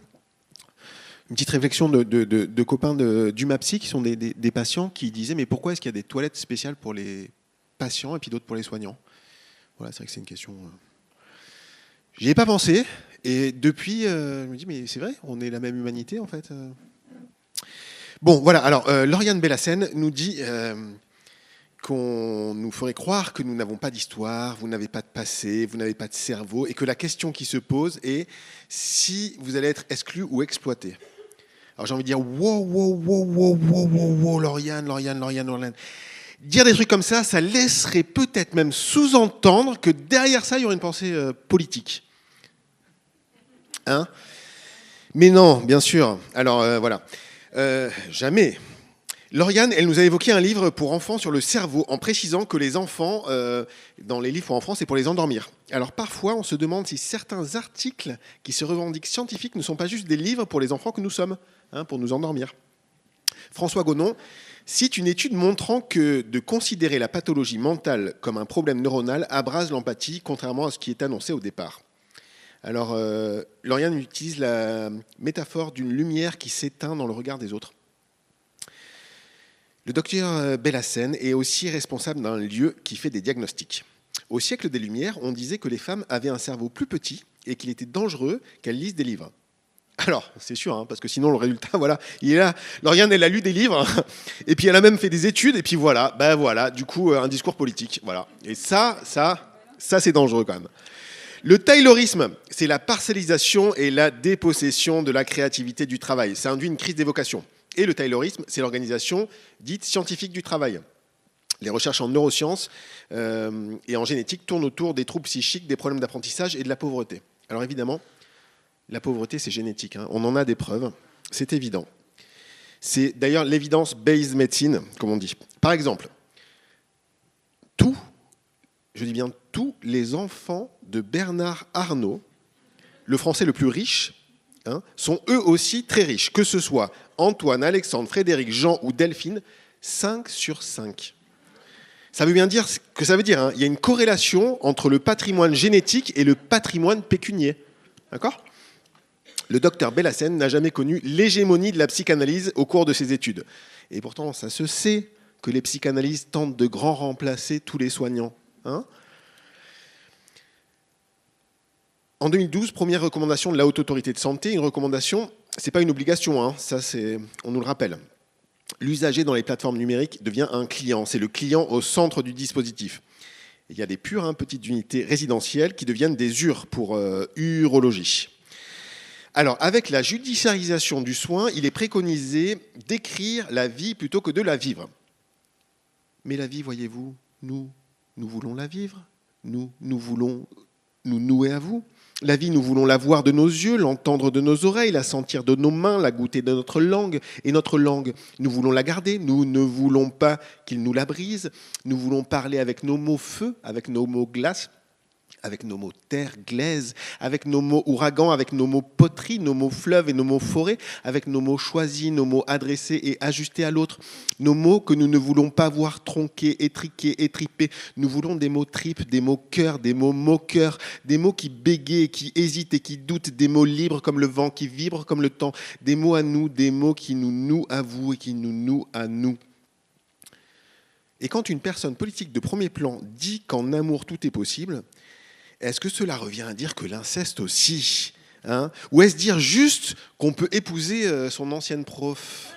petite réflexion de copains du MAPSI qui sont des patients qui disaient mais pourquoi est-ce qu'il y a des toilettes spéciales pour les patients et puis d'autres pour les soignants? Voilà, c'est vrai que c'est une question... J'y ai pas pensé, et depuis, je me dis, mais c'est vrai, on est la même humanité, en fait. Bon, voilà, alors, Lauriane Bellassène nous dit qu'on nous ferait croire que nous n'avons pas d'histoire, vous n'avez pas de passé, vous n'avez pas de cerveau, et que la question qui se pose est si vous allez être exclu ou exploité. Alors, j'ai envie de dire, wow, Lauriane. Dire des trucs comme ça laisserait peut-être même sous-entendre que derrière ça, il y aurait une pensée politique. Hein? Mais non, bien sûr. Alors, voilà. Jamais. Lauriane, elle nous a évoqué un livre pour enfants sur le cerveau, en précisant que les enfants, dans les livres pour enfants, c'est pour les endormir. Alors, parfois, on se demande si certains articles qui se revendiquent scientifiques ne sont pas juste des livres pour les enfants que nous sommes, hein, pour nous endormir. François Gonon cite une étude montrant que de considérer la pathologie mentale comme un problème neuronal abrase l'empathie, contrairement à ce qui est annoncé au départ. Alors, Lauriane utilise la métaphore d'une lumière qui s'éteint dans le regard des autres. Le docteur Bellassène est aussi responsable d'un lieu qui fait des diagnostics. Au siècle des Lumières, on disait que les femmes avaient un cerveau plus petit et qu'il était dangereux qu'elles lisent des livres. Alors, c'est sûr, hein, parce que sinon, le résultat, voilà, il est là. Lauriane, elle a lu des livres, et puis elle a même fait des études, et puis voilà, du coup, un discours politique, voilà. Et ça, c'est dangereux quand même. Le taylorisme, c'est la parcellisation et la dépossession de la créativité du travail. Ça induit une crise des vocations. Et le taylorisme, c'est l'organisation dite scientifique du travail. Les recherches en neurosciences et en génétique tournent autour des troubles psychiques, des problèmes d'apprentissage et de la pauvreté. Alors évidemment, la pauvreté, c'est génétique. Hein. On en a des preuves. C'est évident. C'est d'ailleurs l'évidence-based medicine, comme on dit. Par exemple, tous les enfants de Bernard Arnault, le Français le plus riche, hein, sont eux aussi très riches. Que ce soit Antoine, Alexandre, Frédéric, Jean ou Delphine, 5 sur 5. Ça veut bien dire ce que ça veut dire. Hein. Il y a une corrélation entre le patrimoine génétique et le patrimoine pécunier. D'accord ? Le docteur Bellassène n'a jamais connu l'hégémonie de la psychanalyse au cours de ses études. Et pourtant, ça se sait que les psychanalystes tentent de grand remplacer tous les soignants. Hein ? En 2012, première recommandation de la Haute Autorité de Santé, une recommandation, ce n'est pas une obligation, hein, ça on nous le rappelle. L'usager dans les plateformes numériques devient un client, c'est le client au centre du dispositif. Il y a des pures petites unités résidentielles qui deviennent des UR pour urologie. Alors, avec la judiciarisation du soin, il est préconisé d'écrire la vie plutôt que de la vivre. Mais la vie, voyez-vous, nous voulons la vivre. Nous voulons nous nouer à vous. La vie, nous voulons la voir de nos yeux, l'entendre de nos oreilles, la sentir de nos mains, la goûter de notre langue. Et notre langue, nous voulons la garder. Nous ne voulons pas qu'il nous la brise. Nous voulons parler avec nos mots feu, avec nos mots glace, avec nos mots terre, glaise, avec nos mots ouragan, avec nos mots poterie, nos mots fleuve et nos mots forêt, avec nos mots choisis, nos mots adressés et ajustés à l'autre, nos mots que nous ne voulons pas voir tronqués, étriqués, étripés. Nous voulons des mots tripes, des mots cœur, des mots moqueurs, des mots qui bégayent, qui hésitent et qui doutent, des mots libres comme le vent, qui vibrent comme le temps, des mots à nous, des mots qui nous nouent à vous et qui nous nouent à nous. Et quand une personne politique de premier plan dit qu'en amour tout est possible, est-ce que cela revient à dire que l'inceste aussi, hein? Ou est-ce dire juste qu'on peut épouser son ancienne prof?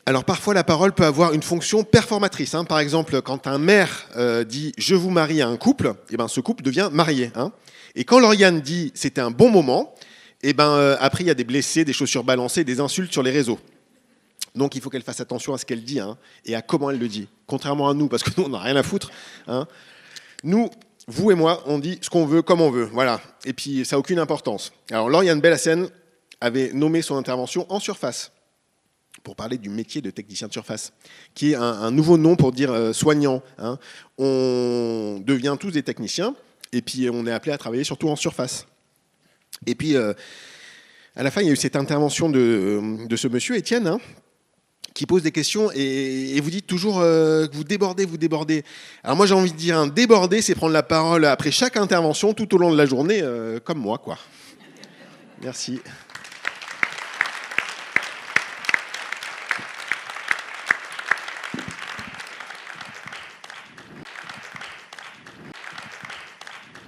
Alors parfois la parole peut avoir une fonction performatrice. Hein. Par exemple, quand un maire dit « je vous marie à un couple », eh ben, ce couple devient marié. Hein. Et quand Lauriane dit « c'était un bon moment », eh ben, après il y a des blessés, des chaussures balancées, des insultes sur les réseaux. Donc il faut qu'elle fasse attention à ce qu'elle dit, hein, et à comment elle le dit. Contrairement à nous, parce que nous on n'a rien à foutre. Hein. Nous, vous et moi, on dit ce qu'on veut, comme on veut. Voilà. Et puis, ça n'a aucune importance. Alors, Lauriane Bellassène avait nommé son intervention En Surface, pour parler du métier de technicien de surface, qui est un nouveau nom pour dire soignant. Hein. On devient tous des techniciens, et puis on est appelé à travailler surtout en surface. Et puis, à la fin, il y a eu cette intervention de ce monsieur, Étienne, hein, qui pose des questions et vous dites toujours que vous débordez. Alors moi j'ai envie de dire, hein, déborder, c'est prendre la parole après chaque intervention tout au long de la journée, comme moi, quoi. Merci.